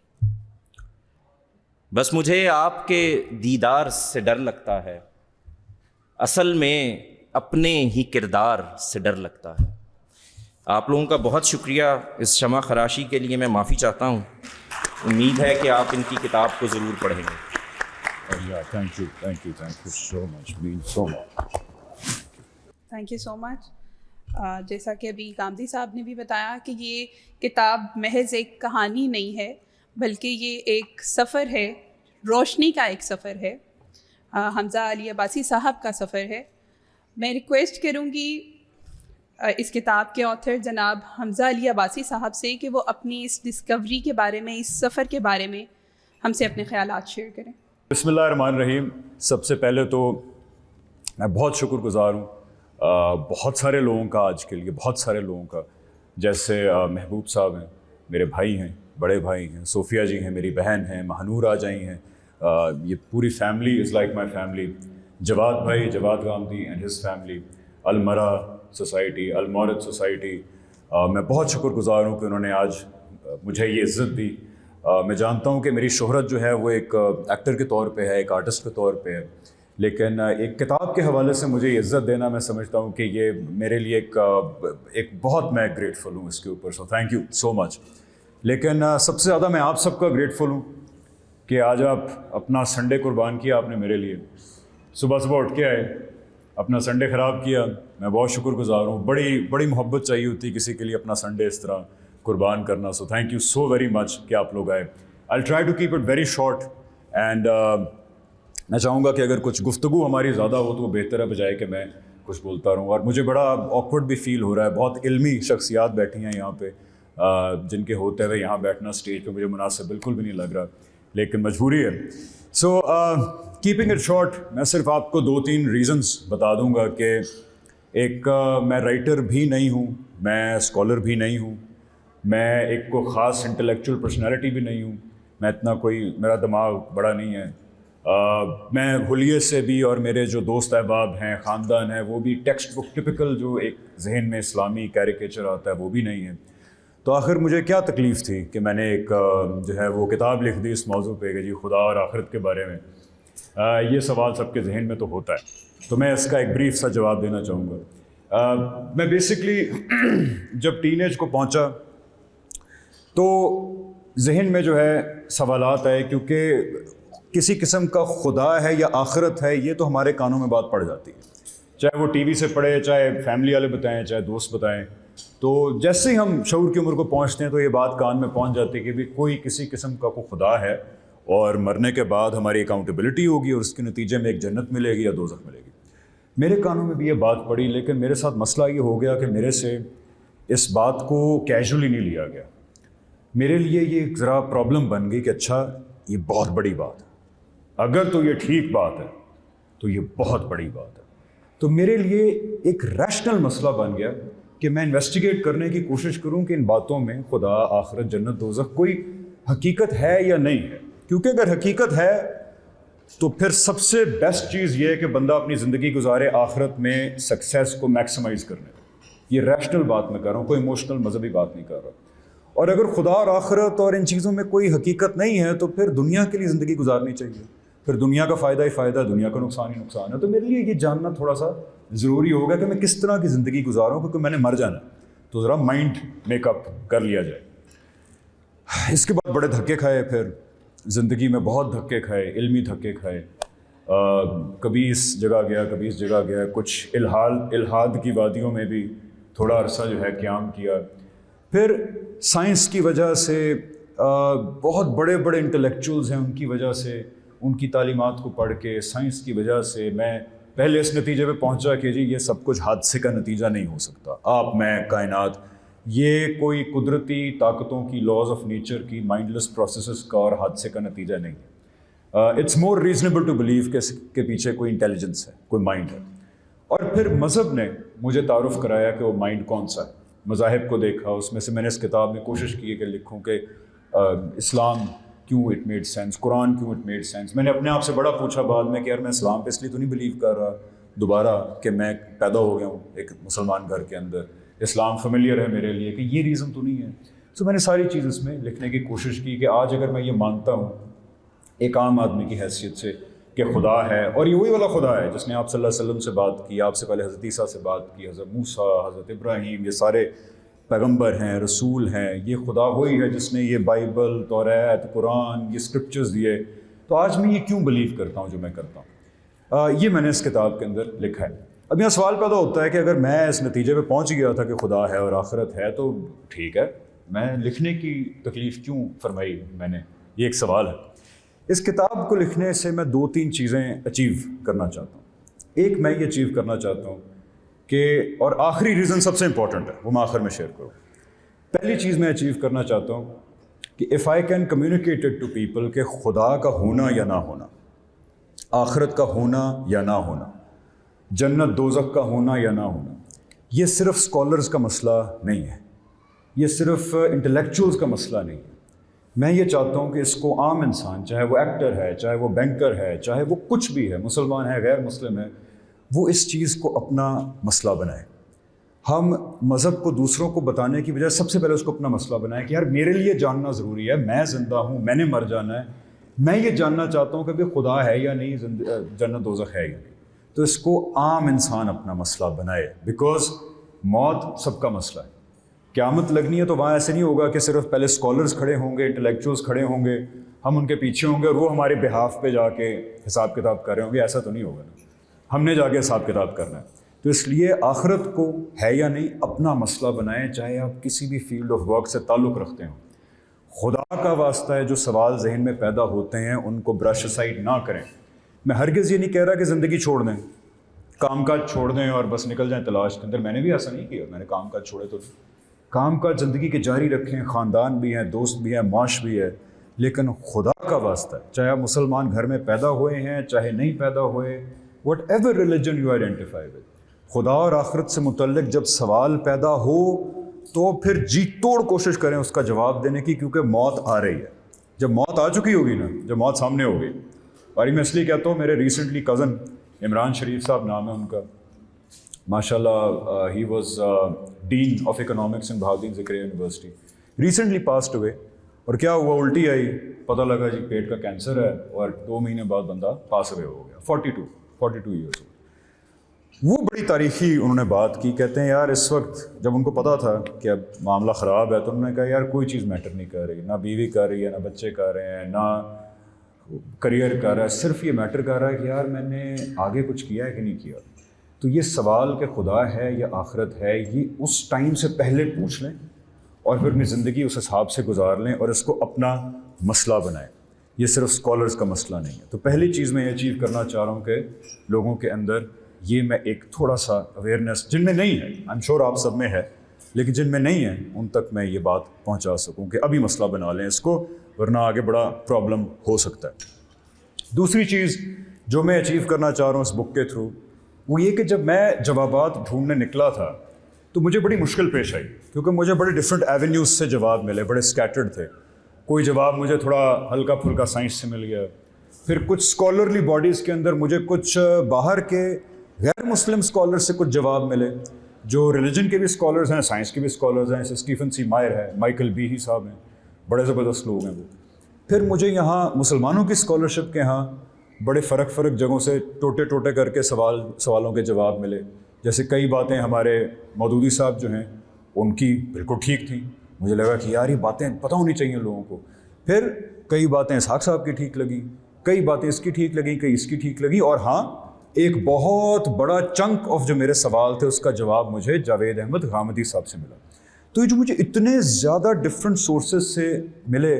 بس مجھے آپ کے دیدار سے ڈر لگتا ہے، اصل میں اپنے ہی کردار سے ڈر لگتا ہے۔ آپ لوگوں کا بہت شکریہ، اس شمع خراشی کے لیے میں معافی چاہتا ہوں۔ امید ہے کہ آپ ان کی کتاب کو ضرور پڑھیں گے۔ تھینک یو سو مچ، مینز so much. Thank you so much. جیسا کہ ابھی کامدی صاحب نے بھی بتایا کہ یہ کتاب محض ایک کہانی نہیں ہے بلکہ یہ ایک سفر ہے، روشنی کا ایک سفر ہے، حمزہ علی عباسی صاحب کا سفر ہے۔ میں ریکویسٹ کروں گی اس کتاب کے آتھر جناب حمزہ علی عباسی صاحب سے کہ وہ اپنی اس ڈسکوری کے بارے میں، اس سفر کے بارے میں ہم سے اپنے خیالات شیئر کریں۔ بسم اللہ الرحمن الرحیم۔ سب سے پہلے تو میں بہت شکر گزار ہوں بہت سارے لوگوں کا، آج کے لیے بہت سارے لوگوں کا، جیسے محبوب صاحب ہیں، میرے بھائی ہیں، بڑے بھائی ہیں، صوفیہ جی ہیں، میری بہن ہیں، مہنور آ جائی ہیں، یہ پوری family is like my family, Javed بھائی، Javed Ghamidi and his family, Al-Mira society, Al-Mawrid society, میں بہت شکر گزار ہوں کہ انہوں نے آج مجھے یہ عزت دی۔ میں جانتا ہوں کہ میری شہرت جو ہے وہ ایک ایکٹر کے طور پہ ہے، ایک آرٹسٹ کے طور پہ ہے، لیکن ایک کتاب کے حوالے سے مجھے یہ عزت دینا میں سمجھتا ہوں کہ یہ میرے لیے ایک بہت میں گریٹفل ہوں اس کے اوپر. سو تھینک یو سو مچ. لیکن سب سے زیادہ میں آپ سب کا گریٹفل ہوں کہ آج آپ اپنا سنڈے قربان کیا آپ نے میرے لیے. صبح صبح اٹھ کے آئے, اپنا سنڈے خراب کیا. میں بہت شکر گزار ہوں. بڑی محبت چاہیے ہوتی کسی کے لیے اپنا سنڈے اس طرح قربان کرنا. So thank you so very much کہ آپ لوگ آئے. I try to keep it very short and میں چاہوں گا کہ اگر کچھ گفتگو ہماری زیادہ ہو تو وہ بہتر ہے بجائے کہ میں کچھ بولتا رہوں. اور مجھے بڑا آکورڈ بھی فیل ہو رہا ہے. بہت علمی شخصیات بیٹھی ہیں یہاں پہ, جن کے ہوتے ہوئے یہاں بیٹھنا اسٹیج پہ مجھے مناسب بالکل بھی نہیں لگ رہا, لیکن مجبوری ہے. سو کیپنگ اٹ شارٹ, میں صرف آپ کو 2-3 ریزنس بتا دوں گا کہ ایک میں رائٹر بھی نہیں ہوں, میں اسکالر بھی نہیں ہوں, میں ایک کو خاص انٹلیکچوئل پرسنالٹی بھی نہیں ہوں, میں اتنا کوئی میرا دماغ بڑا نہیں ہے. میں حلیے سے بھی, اور میرے جو دوست احباب ہیں, خاندان ہے, وہ بھی ٹیکسٹ بک ٹپکل جو ایک ذہن میں اسلامی کیریکیچر آتا ہے وہ بھی نہیں ہے. تو آخر مجھے کیا تکلیف تھی کہ میں نے ایک جو ہے وہ کتاب لکھ دی اس موضوع پہ کہ جی خدا اور آخرت کے بارے میں. یہ سوال سب کے ذہن میں تو ہوتا ہے, تو میں اس کا ایک بریف سا جواب دینا چاہوں گا. میں بیسکلی جب ٹین ایج کو پہنچا تو ذہن میں جو ہے سوالات آئے, کیونکہ کسی قسم کا خدا ہے یا آخرت ہے یہ تو ہمارے کانوں میں بات پڑ جاتی ہے, چاہے وہ ٹی وی سے پڑھے, چاہے فیملی والے بتائیں, چاہے دوست بتائیں. تو جیسے ہی ہم شعور کی عمر کو پہنچتے ہیں تو یہ بات کان میں پہنچ جاتی ہے کہ بھی کوئی کسی قسم کا کوئی خدا ہے اور مرنے کے بعد ہماری اکاؤنٹیبلٹی ہوگی اور اس کے نتیجے میں ایک جنت ملے گی یا دوزخ ملے گی. میرے کانوں میں بھی یہ بات پڑی, لیکن میرے ساتھ مسئلہ یہ ہو گیا کہ میرے سے اس بات کو کیجولی نہیں لیا گیا. میرے لیے یہ ذرا پرابلم بن گئی کہ اچھا یہ بہت بڑی بات ہے, اگر تو یہ ٹھیک بات ہے تو یہ بہت بڑی بات ہے. تو میرے لیے ایک ریشنل مسئلہ بن گیا کہ میں انویسٹیگیٹ کرنے کی کوشش کروں کہ ان باتوں میں خدا, آخرت, جنت, دوزخ کوئی حقیقت ہے یا نہیں ہے. کیونکہ اگر حقیقت ہے تو پھر سب سے بیسٹ چیز یہ ہے کہ بندہ اپنی زندگی گزارے آخرت میں سکسیس کو میکسیمائز کرنے. یہ ریشنل بات میں کر رہا ہوں, کوئی ایموشنل مذہبی بات نہیں کر رہا. اور اگر خدا اور آخرت اور ان چیزوں میں کوئی حقیقت نہیں ہے تو پھر دنیا کے لیے زندگی گزارنی چاہیے. پھر دنیا کا فائدہ ہی فائدہ ہے, دنیا کا نقصان ہی نقصان ہے. تو میرے لیے یہ جاننا تھوڑا سا ضروری ہوگا کہ میں کس طرح کی زندگی گزاروں, کیونکہ میں نے مر جانا ہے. تو ذرا مائنڈ میک اپ کر لیا جائے. اس کے بعد بڑے دھکے کھائے, پھر زندگی میں بہت دھکے کھائے, علمی دھکے کھائے. کبھی اس جگہ گیا, کبھی اس جگہ گیا, کچھ الحاد کی وادیوں میں بھی تھوڑا عرصہ جو ہے قیام کیا. پھر سائنس کی وجہ سے, بہت بڑے بڑے انٹلیکچوئلز ہیں, ان کی وجہ سے, ان کی تعلیمات کو پڑھ کے, سائنس کی وجہ سے میں پہلے اس نتیجے پہ پہنچا کہ جی یہ سب کچھ حادثے کا نتیجہ نہیں ہو سکتا. آپ, میں, کائنات, یہ کوئی قدرتی طاقتوں کی, لاز آف نیچر کی, مائنڈ لیس پروسیسز کا اور حادثے کا نتیجہ نہیں ہے. It's more reasonable to believe کہ اس کے پیچھے کوئی انٹیلیجنس ہے, کوئی مائنڈ ہے. اور پھر مذہب نے مجھے تعارف کرایا کہ وہ مائنڈ کون سا ہے. مذاہب کو دیکھا, اس میں سے میں نے اس کتاب میں کوشش کی ہے کہ لکھوں کہ اسلام کیوں اٹ میڈ سینس, قرآن کیوں اٹ میڈ سینس. میں نے اپنے آپ سے بڑا پوچھا بعد میں کہ یار میں اسلام پہ اس لیے تو نہیں بلیو کر رہا دوبارہ کہ میں پیدا ہو گیا ہوں ایک مسلمان گھر کے اندر, اسلام فیملیئر ہے میرے لیے, کہ یہ ریزن تو نہیں ہے. سو میں نے ساری چیز اس میں لکھنے کی کوشش کی کہ آج اگر میں یہ مانتا ہوں ایک عام آدمی کی حیثیت سے کہ خدا ہے, اور یہ وہی والا خدا ہے جس نے آپ صلی اللہ علیہ وسلم سے بات کی, آپ سے پہلے حضرت عیسیٰ سے بات کی, حضرت موسیٰ, حضرت ابراہیم, یہ سارے پیغمبر ہیں, رسول ہیں. یہ خدا وہی ہے جس نے یہ بائبل, توریت, قرآن, یہ اسکرپچرز دیے. تو آج میں یہ کیوں بلیو کرتا ہوں جو میں کرتا ہوں, یہ میں نے اس کتاب کے اندر لکھا ہے. اب یہاں سوال پیدا ہوتا ہے کہ اگر میں اس نتیجے پہ پہنچ گیا تھا کہ خدا ہے اور آخرت ہے تو ٹھیک ہے, میں لکھنے کی تکلیف کیوں فرمائی میں نے, یہ ایک سوال ہے. اس کتاب کو لکھنے سے میں 2-3 چیزیں اچیو کرنا چاہتا ہوں. ایک میں یہ اچیو کرنا چاہتا ہوں کہ, اور آخری ریزن سب سے امپورٹنٹ ہے, وہ میں آخر میں شیئر کروں. پہلی چیز میں اچیو کرنا چاہتا ہوں کہ if I can communicate it to people کہ خدا کا ہونا یا نہ ہونا, آخرت کا ہونا یا نہ ہونا, جنت دوزخ کا ہونا یا نہ ہونا, یہ صرف اسکالرز کا مسئلہ نہیں ہے, یہ صرف انٹلیکچوئلز کا مسئلہ نہیں ہے. میں یہ چاہتا ہوں کہ اس کو عام انسان, چاہے وہ ایکٹر ہے, چاہے وہ بینکر ہے, چاہے وہ کچھ بھی ہے, مسلمان ہے, غیر مسلم ہے, وہ اس چیز کو اپنا مسئلہ بنائے. ہم مذہب کو دوسروں کو بتانے کی بجائے سب سے پہلے اس کو اپنا مسئلہ بنائیں کہ یار میرے لیے جاننا ضروری ہے, میں زندہ ہوں, میں نے مر جانا ہے, میں یہ جاننا چاہتا ہوں کہ بھئی خدا ہے یا نہیں, جنت دوزخ ہے یا نہیں. تو اس کو عام انسان اپنا مسئلہ بنائے, بیکاز موت سب کا مسئلہ ہے. قیامت لگنی ہے تو وہاں ایسے نہیں ہوگا کہ صرف پہلے اسکالرز کھڑے ہوں گے, انٹلیکچوئلس کھڑے ہوں گے, ہم ان کے پیچھے ہوں گے اور وہ ہمارے بہاف پہ جا کے حساب کتاب کر رہے ہوں گے. ایسا تو نہیں ہوگا نا, ہم نے جا کے حساب کتاب کرنا ہے. تو اس لیے آخرت کو ہے یا نہیں اپنا مسئلہ بنائیں, چاہے آپ کسی بھی فیلڈ آف ورک سے تعلق رکھتے ہوں. خدا کا واسطہ ہے, جو سوال ذہن میں پیدا ہوتے ہیں ان کو برش اسائڈ نہ کریں. میں ہرگز یہ نہیں کہہ رہا کہ زندگی چھوڑ دیں, کام کاج چھوڑ دیں اور بس نکل جائیں تلاش کے اندر. میں نے بھی ایسا نہیں کیا, میں نے کام کاج چھوڑے تو کام کاج زندگی کے جاری رکھیں, خاندان بھی ہیں, دوست بھی ہیں, معاش بھی ہے, لیکن خدا کا واسطہ ہے, چاہے آپ مسلمان گھر میں پیدا ہوئے ہیں چاہے نہیں پیدا ہوئے, what ever religion you identify with, خدا اور آخرت سے متعلق جب سوال پیدا ہو تو پھر جی توڑ کوشش کریں اس کا جواب دینے کی, کیونکہ موت آ رہی ہے. جب موت آ چکی ہوگی نا, جب موت سامنے ہوگی, اور میں اس لیے کہتا ہوں, میرے ریسنٹلی کزن عمران شریف صاحب نام ہے ان کا, ماشاء اللہ, he was dean of economics in Bahauddin Zakariya university, recently passed ہوئے. اور کیا ہوا, الٹی آئی, پتہ لگا جی پیٹ کا کینسر ہے, اور 2 مہینے بعد بندہ پاس اوے ہو گیا, 42 ایئرس. وہ بڑی تاریخی انہوں نے بات کی, کہتے ہیں یار اس وقت جب ان کو پتا تھا کہ اب معاملہ خراب ہے, تو انہوں نے کہا یار کوئی چیز میٹر نہیں کر رہی, نہ بیوی کر رہی ہے, نہ بچے کر رہے ہیں, نہ کریئر کر رہا ہے, صرف یہ میٹر کر رہا ہے کہ یار میں نے آگے کچھ کیا ہے کہ نہیں کیا. تو یہ سوال کہ خدا ہے یا آخرت ہے, یہ اس ٹائم سے پہلے پوچھ لیں اور پھر اپنی زندگی اس حساب سے گزار لیں اور اس کو اپنا مسئلہ بنائیں. یہ صرف اسکالرز کا مسئلہ نہیں ہے. تو پہلی چیز میں یہ اچیو کرنا چاہ رہا ہوں کہ لوگوں کے اندر یہ میں ایک تھوڑا سا اویئرنیس, جن میں نہیں ہے, آئی ایم شیور آپ سب میں ہے, لیکن جن میں نہیں ہے ان تک میں یہ بات پہنچا سکوں کہ ابھی مسئلہ بنا لیں اس کو, ورنہ آگے بڑا پرابلم ہو سکتا ہے. دوسری چیز جو میں اچیو کرنا چاہ رہا ہوں اس بک کے تھرو, وہ یہ کہ جب میں جوابات ڈھونڈنے نکلا تھا تو مجھے بڑی مشکل پیش آئی, کیونکہ مجھے بڑے ڈفرینٹ ایونیوز سے جواب ملے, بڑے اسکیٹرڈ تھے. کوئی جواب مجھے تھوڑا ہلکا پھلکا سائنس سے مل گیا, پھر کچھ اسکالرلی باڈیز کے اندر مجھے کچھ باہر کے غیر مسلم اسکالر سے کچھ جواب ملے, جو ریلیجن کے بھی اسکالرز ہیں, سائنس کے بھی اسکالرز ہیں, جیسے اسٹیفن سی مائر ہے, مائیکل بیہی صاحب ہیں, بڑے زبردست لوگ ہیں وہ. پھر مجھے یہاں مسلمانوں کی اسکالرشپ کے ہاں بڑے فرق جگہوں سے ٹوٹے کر کے سوالوں کے جواب ملے. جیسے کئی باتیں ہمارے مودودی صاحب جو ہیں ان کی بالکل ٹھیک تھیں, مجھے لگا کہ یار یہ باتیں پتہ ہونی چاہیے لوگوں کو. پھر کئی باتیں اسحاق صاحب کی ٹھیک لگیں, کئی باتیں اس کی ٹھیک لگیں, کئی اس کی ٹھیک لگیں, اور ہاں ایک بہت بڑا چنک آف جو میرے سوال تھے اس کا جواب مجھے جاوید احمد غامدی صاحب سے ملا. تو یہ جو مجھے اتنے زیادہ ڈفرینٹ سورسز سے ملے,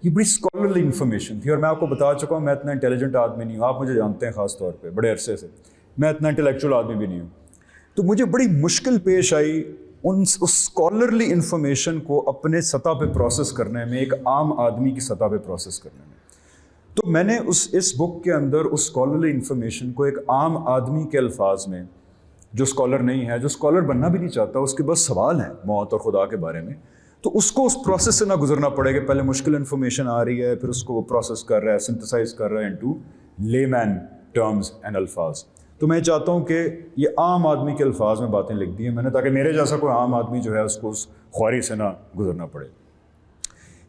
یہ بڑی اسکالرلی انفارمیشن تھی. اور میں آپ کو بتا چکا ہوں میں اتنا انٹیلیجنٹ آدمی نہیں ہوں, آپ مجھے جانتے ہیں خاص طور پہ بڑے عرصے سے, میں اتنا انٹلیکچوئل آدمی بھی نہیں ہوں. تو مجھے بڑی مشکل پیش آئی اس اسکالرلی انفارمیشن کو اپنے سطح پہ پروسیس کرنے میں, ایک عام آدمی کی سطح پہ پروسیس کرنے میں. تو میں نے اس بک کے اندر اس اسکالرلی انفارمیشن کو ایک عام آدمی کے الفاظ میں, جو اسکالر نہیں ہے, جو اسکالر بننا بھی نہیں چاہتا, اس کے بس سوال ہیں موت اور خدا کے بارے میں, تو اس کو اس پروسیس سے نہ گزرنا پڑے کہ پہلے مشکل انفارمیشن آ رہی ہے, پھر اس کو وہ پروسیس کر رہا ہے, سنتھسائز کر رہا ہے انٹو لے مین ٹرمز اینڈ الفاظ. تو میں چاہتا ہوں کہ یہ عام آدمی کے الفاظ میں باتیں لکھ دی ہیں میں نے, تاکہ میرے جیسا کوئی عام آدمی جو ہے اس کو اس خواری سے نہ گزرنا پڑے.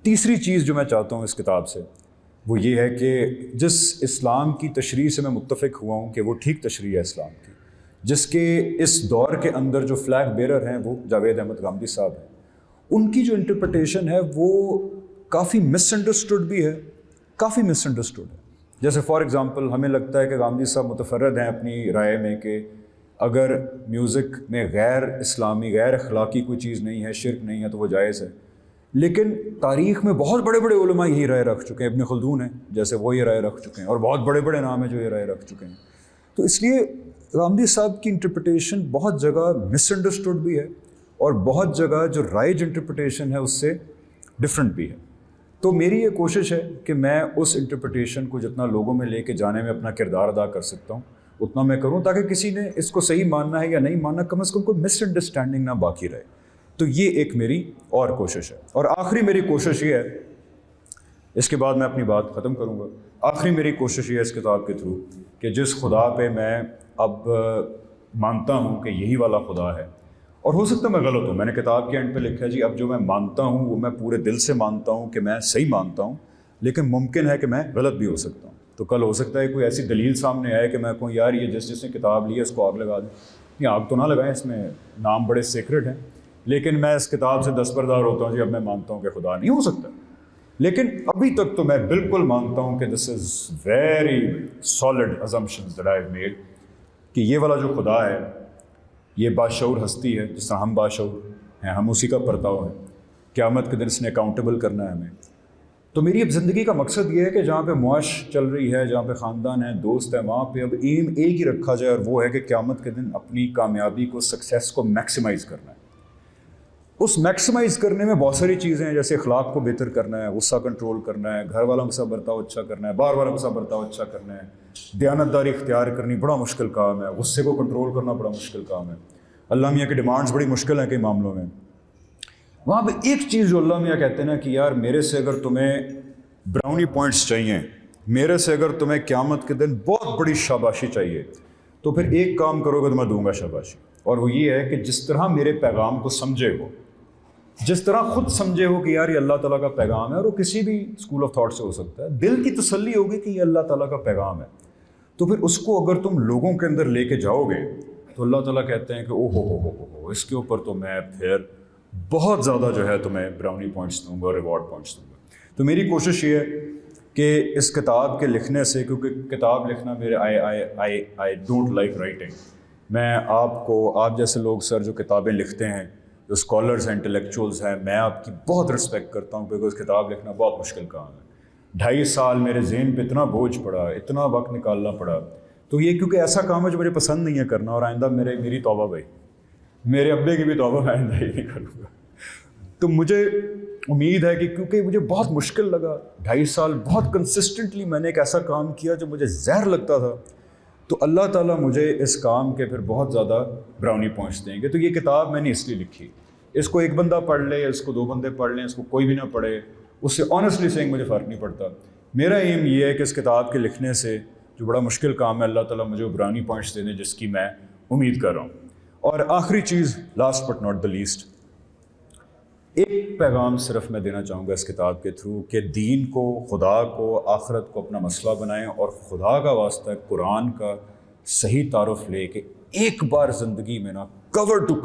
تیسری چیز جو میں چاہتا ہوں اس کتاب سے وہ یہ ہے کہ جس اسلام کی تشریح سے میں متفق ہوا ہوں کہ وہ ٹھیک تشریح ہے اسلام کی, جس کے اس دور کے اندر جو فلیگ بیرر ہیں وہ جاوید احمد غامدی صاحب ہیں, ان کی جو انٹرپریٹیشن ہے وہ کافی مس انڈرسٹوڈ بھی ہے, کافی مس انڈرسٹوڈ ہے. جیسے فار ایگزامپل ہمیں لگتا ہے کہ غامدی صاحب متفرد ہیں اپنی رائے میں کہ اگر میوزک میں غیر اسلامی غیر اخلاقی کوئی چیز نہیں ہے, شرک نہیں ہے, تو وہ جائز ہے. لیکن تاریخ میں بہت بڑے بڑے علماء یہی رائے رکھ چکے ہیں, ابن خلدون ہیں جیسے وہ یہ رائے رکھ چکے ہیں, اور بہت بڑے بڑے نام ہیں جو یہ رائے رکھ چکے ہیں. تو اس لیے غامدی صاحب کی انٹرپریٹیشن بہت جگہ مس انڈرسٹوڈ بھی ہے, اور بہت جگہ جو رائج انٹرپریٹیشن ہے اس سے ڈفرینٹ بھی ہے. تو میری یہ کوشش ہے کہ میں اس انٹرپریٹیشن کو جتنا لوگوں میں لے کے جانے میں اپنا کردار ادا کر سکتا ہوں اتنا میں کروں, تاکہ کسی نے اس کو صحیح ماننا ہے یا نہیں ماننا, کم از کم کوئی مس انڈرسٹینڈنگ نہ باقی رہے. تو یہ ایک میری اور کوشش ہے. اور آخری میری کوشش یہ ہے, اس کے بعد میں اپنی بات ختم کروں گا, آخری میری کوشش یہ ہے اس کتاب کے تھرو کہ جس خدا پہ میں اب مانتا ہوں کہ یہی والا خدا ہے, اور ہو سکتا ہے میں غلط ہوں, میں نے کتاب کے اینڈ پہ لکھا ہے جی اب جو میں مانتا ہوں وہ میں پورے دل سے مانتا ہوں کہ میں صحیح مانتا ہوں, لیکن ممکن ہے کہ میں غلط بھی ہو سکتا ہوں. تو کل ہو سکتا ہے کوئی ایسی دلیل سامنے آئے کہ میں کہوں یار یہ جس نے کتاب لی ہے اس کو آگ لگا دیں. یہ آگ تو نہ لگائیں, اس میں نام بڑے سیکرٹ ہیں, لیکن میں اس کتاب سے دستبردار ہوتا ہوں جی اب میں مانتا ہوں کہ خدا نہیں ہو سکتا. لیکن ابھی تک تو میں بالکل مانتا ہوں کہ this is very solid assumptions that I have made کہ یہ والا جو خدا ہے یہ باشعور ہستی ہے جس طرح ہم باشعور ہیں, ہم اسی کا پرتاؤ ہیں. قیامت کے دن اس نے اکاؤنٹیبل کرنا ہے ہمیں. تو میری اب زندگی کا مقصد یہ ہے کہ جہاں پہ معاش چل رہی ہے, جہاں پہ خاندان ہے, دوست ہے, وہاں پہ اب ایم ایک ہی رکھا جائے, اور وہ ہے کہ قیامت کے دن اپنی کامیابی کو, سکسیس کو میکسیمائز کرنا ہے. اس میکسیمائز کرنے میں بہت ساری چیزیں ہیں, جیسے اخلاق کو بہتر کرنا ہے, غصہ کنٹرول کرنا ہے, گھر والوں کے ساتھ برتاؤ اچھا کرنا ہے, باہر والوں کے ساتھ برتاؤ اچھا کرنا ہے, دیانتداری اختیار کرنی بڑا مشکل کام ہے, غصے کو کنٹرول کرنا بڑا مشکل کام ہے. اللہ میاں کی ڈیمانڈز بڑی مشکل ہیں کئی معاملوں میں. وہاں پہ ایک چیز جو اللہ میاں کہتے ہیں نا کہ یار میرے سے اگر تمہیں براؤنی پوائنٹس چاہیے, میرے سے اگر تمہیں قیامت کے دن بہت بڑی شاباشی چاہیے, تو پھر ایک کام کرو گے تو میں دوں گا شاباشی, اور وہ یہ ہے کہ جس طرح میرے پیغام کو سمجھے ہو, جس طرح خود سمجھے ہو کہ یار یہ اللہ تعالیٰ کا پیغام ہے, اور وہ کسی بھی اسکول آف تھاٹ سے ہو سکتا ہے, دل کی تسلی ہوگی کہ یہ اللہ تعالیٰ کا پیغام ہے, تو پھر اس کو اگر تم لوگوں کے اندر لے کے جاؤ گے تو اللہ تعالیٰ کہتے ہیں کہ او ہو اس کے اوپر تو میں پھر بہت زیادہ جو ہے تمہیں براؤنی پوائنٹس دوں گا, ریوارڈ پوائنٹس دوں گا. تو میری کوشش یہ ہے کہ اس کتاب کے لکھنے سے, کیونکہ کتاب لکھنا میرے آئی ڈونٹ لائک رائٹنگ, میں آپ جیسے لوگ سر جو کتابیں لکھتے ہیں, جو اسکالرز ہیں, انٹلیکچوئلز ہیں, میں آپ کی بہت رسپیکٹ کرتا ہوں, بیکاز کتاب لکھنا بہت مشکل کام ہے. 2.5 سال میرے ذہن پہ اتنا بوجھ پڑا, اتنا وقت نکالنا پڑا. تو یہ کیونکہ ایسا کام ہے جو مجھے پسند نہیں ہے کرنا, اور آئندہ میری توبہ بھائی, میرے ابے کی بھی توبہ میں آئندہ ہی نہیں کروں گا. تو مجھے امید ہے کہ کیونکہ مجھے بہت مشکل لگا, 2.5 سال بہت کنسسٹنٹلی میں نے ایک ایسا کام کیا جو مجھے زہر لگتا تھا, تو اللہ تعالیٰ مجھے اس کام کے پھر بہت زیادہ براؤنی پوائنٹس دیں گے. تو یہ کتاب میں نے اس لیے لکھی, اس کو ایک بندہ پڑھ لے, اس کو 2 بندے پڑھ لیں, اس کو کوئی بھی نہ پڑھے, اس سے آنیسٹلی سینگ مجھے فرق نہیں پڑتا. میرا ایم یہ ہے کہ اس کتاب کے لکھنے سے جو بڑا مشکل کام ہے, اللہ تعالیٰ مجھے براؤنی پوائنٹس دے دیں جس کی میں امید کر رہا ہوں. اور آخری چیز, last but not the least, ایک پیغام صرف میں دینا چاہوں گا اس کتاب کے تھرو کہ دین کو, خدا کو, آخرت کو اپنا مسئلہ بنائیں, اور خدا کا واسطہ ہے قرآن کا صحیح تعارف لے کے ایک بار زندگی میں نا کور ٹو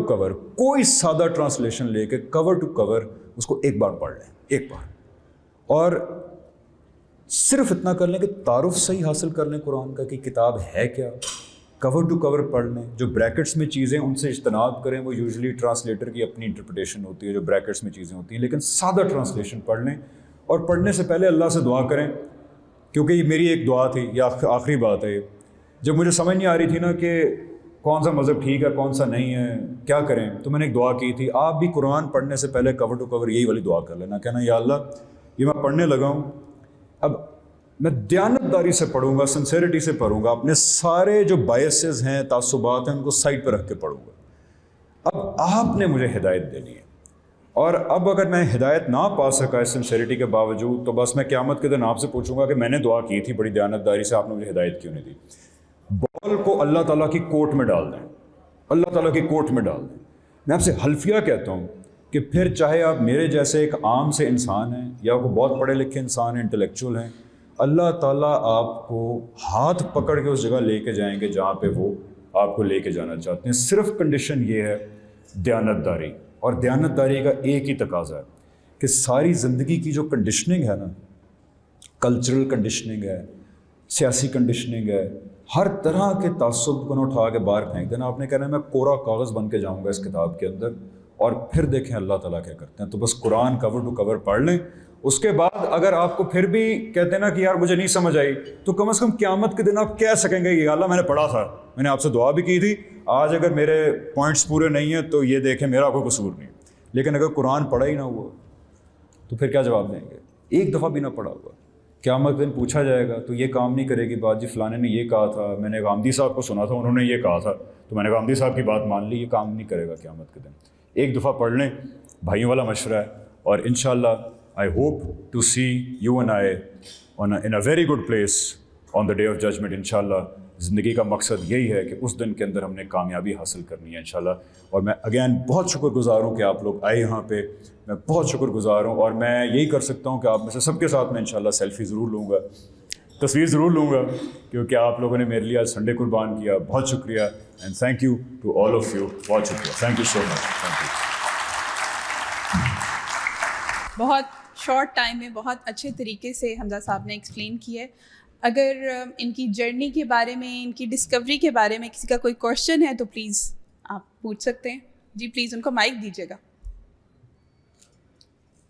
کور کوئی سادہ ٹرانسلیشن لے کے کور ٹو کور اس کو ایک بار پڑھ لیں, ایک بار, اور صرف اتنا کر لیں کہ تعارف صحیح حاصل کر لیں قرآن کا کہ کتاب ہے کیا. کور ٹو کور پڑھ لیں, جو بریکٹس میں چیزیں ان سے اجتناب کریں, وہ یوزلی ٹرانسلیٹر کی اپنی انٹرپریٹیشن ہوتی ہے جو بریکٹس میں چیزیں ہوتی ہیں, لیکن سادہ ٹرانسلیشن پڑھ لیں. اور پڑھنے سے پہلے اللہ سے دعا کریں, کیونکہ یہ میری ایک دعا تھی, یہ آخری بات ہے, جب مجھے سمجھ نہیں آ رہی تھی نا کہ کون سا مذہب ٹھیک ہے کون سا نہیں ہے, کیا کریں, تو میں نے ایک دعا کی تھی, آپ بھی قرآن پڑھنے سے پہلے کور ٹو کور یہی والی دعا کر لینا, کہنا یا اللہ یہ میں پڑھنے لگا ہوں, اب میں دیانتداری سے پڑھوں گا, سنسیریٹی سے پڑھوں گا, اپنے سارے جو بائسز ہیں, تعصبات ہیں, ان کو سائڈ پہ رکھ کے پڑھوں گا. اب آپ نے مجھے ہدایت دینی ہے, اور اب اگر میں ہدایت نہ پا سکا اس سنسیریٹی کے باوجود, تو بس میں قیامت کے دن آپ سے پوچھوں گا کہ میں نے دعا کی تھی بڑی دیانتداری سے, آپ نے مجھے ہدایت کیوں نہیں دی. بال کو اللہ تعالیٰ کی کورٹ میں ڈال دیں, اللہ تعالیٰ کی کورٹ میں ڈال دیں. میں آپ سے حلفیہ کہتا ہوں کہ پھر چاہے آپ میرے جیسے ایک عام سے انسان ہیں یا کوئی بہت پڑھے لکھے انسان ہیں, انٹلیکچوئل ہیں, اللہ تعالیٰ آپ کو ہاتھ پکڑ کے اس جگہ لے کے جائیں گے جہاں پہ وہ آپ کو لے کے جانا چاہتے ہیں. صرف کنڈیشن یہ ہے دیانتداری, اور دیانتداری کا ایک ہی تقاضا ہے کہ ساری زندگی کی جو کنڈیشننگ ہے نا, کلچرل کنڈیشننگ ہے, سیاسی کنڈیشننگ ہے, ہر طرح کے تعصب کو نہ اٹھا کے باہر پھینک دینا. آپ نے کہنا ہے میں کوڑا کاغذ بن کے جاؤں گا اس کتاب کے اندر, اور پھر دیکھیں اللہ تعالیٰ کیا کرتے ہیں. تو بس قرآن کور ٹو کور پڑھ لیں. اس کے بعد اگر آپ کو پھر بھی کہتے ہیں نا کہ یار مجھے نہیں سمجھ آئی, تو کم از کم قیامت کے دن آپ کہہ سکیں گے کہ اللہ میں نے پڑھا تھا, میں نے آپ سے دعا بھی کی تھی, آج اگر میرے پوائنٹس پورے نہیں ہیں تو یہ دیکھیں میرا کوئی قصور نہیں. لیکن اگر قرآن پڑھا ہی نہ ہوا تو پھر کیا جواب دیں گے؟ ایک دفعہ بھی نہ پڑھا ہوا, قیامت دن پوچھا جائے گا تو یہ کام نہیں کرے گی بات, جی فلانے نے یہ کہا تھا, میں نے غامدی صاحب کو سنا تھا انہوں نے یہ کہا تھا تو میں نے غامدی صاحب کی بات مان لی. یہ کام نہیں کرے گا قیامت کے دن. ایک دفعہ پڑھ لیں, بھائیوں والا مشورہ ہے, اور انشاءاللہ I hope to see you and I in a very good place on the day of judgment, inshallah. زندگی کا مقصد یہی ہے کہ اس دن کے اندر ہم نے کامیابی حاصل کرنی ہے انشاءاللہ. اور میں اگین بہت شکر گزار ہوں کہ آپ لوگ آئے یہاں پہ, میں بہت شکر گزار ہوں. اور میں یہی کر سکتا ہوں کہ آپ میں سے سب کے ساتھ میں انشاءاللہ سیلفی ضرور لوں گا, تصویر ضرور لوں گا, کیونکہ آپ لوگوں نے میرے لیے آج سنڈے قربان کیا. بہت شکریہ and thank you to all of you. بہت شکریہ, thank you so much. Thank you. بہت شارٹ ٹائم میں بہت اچھے طریقے سے حمزہ صاحب نے ایکسپلین کیا ہے. اگر ان کی جرنی کے بارے میں, ان کی ڈسکوری کے بارے میں کسی کا کوئی کویشچن ہے تو پلیز آپ پوچھ سکتے ہیں. جی پلیز ان کو مائک دیجیے گا.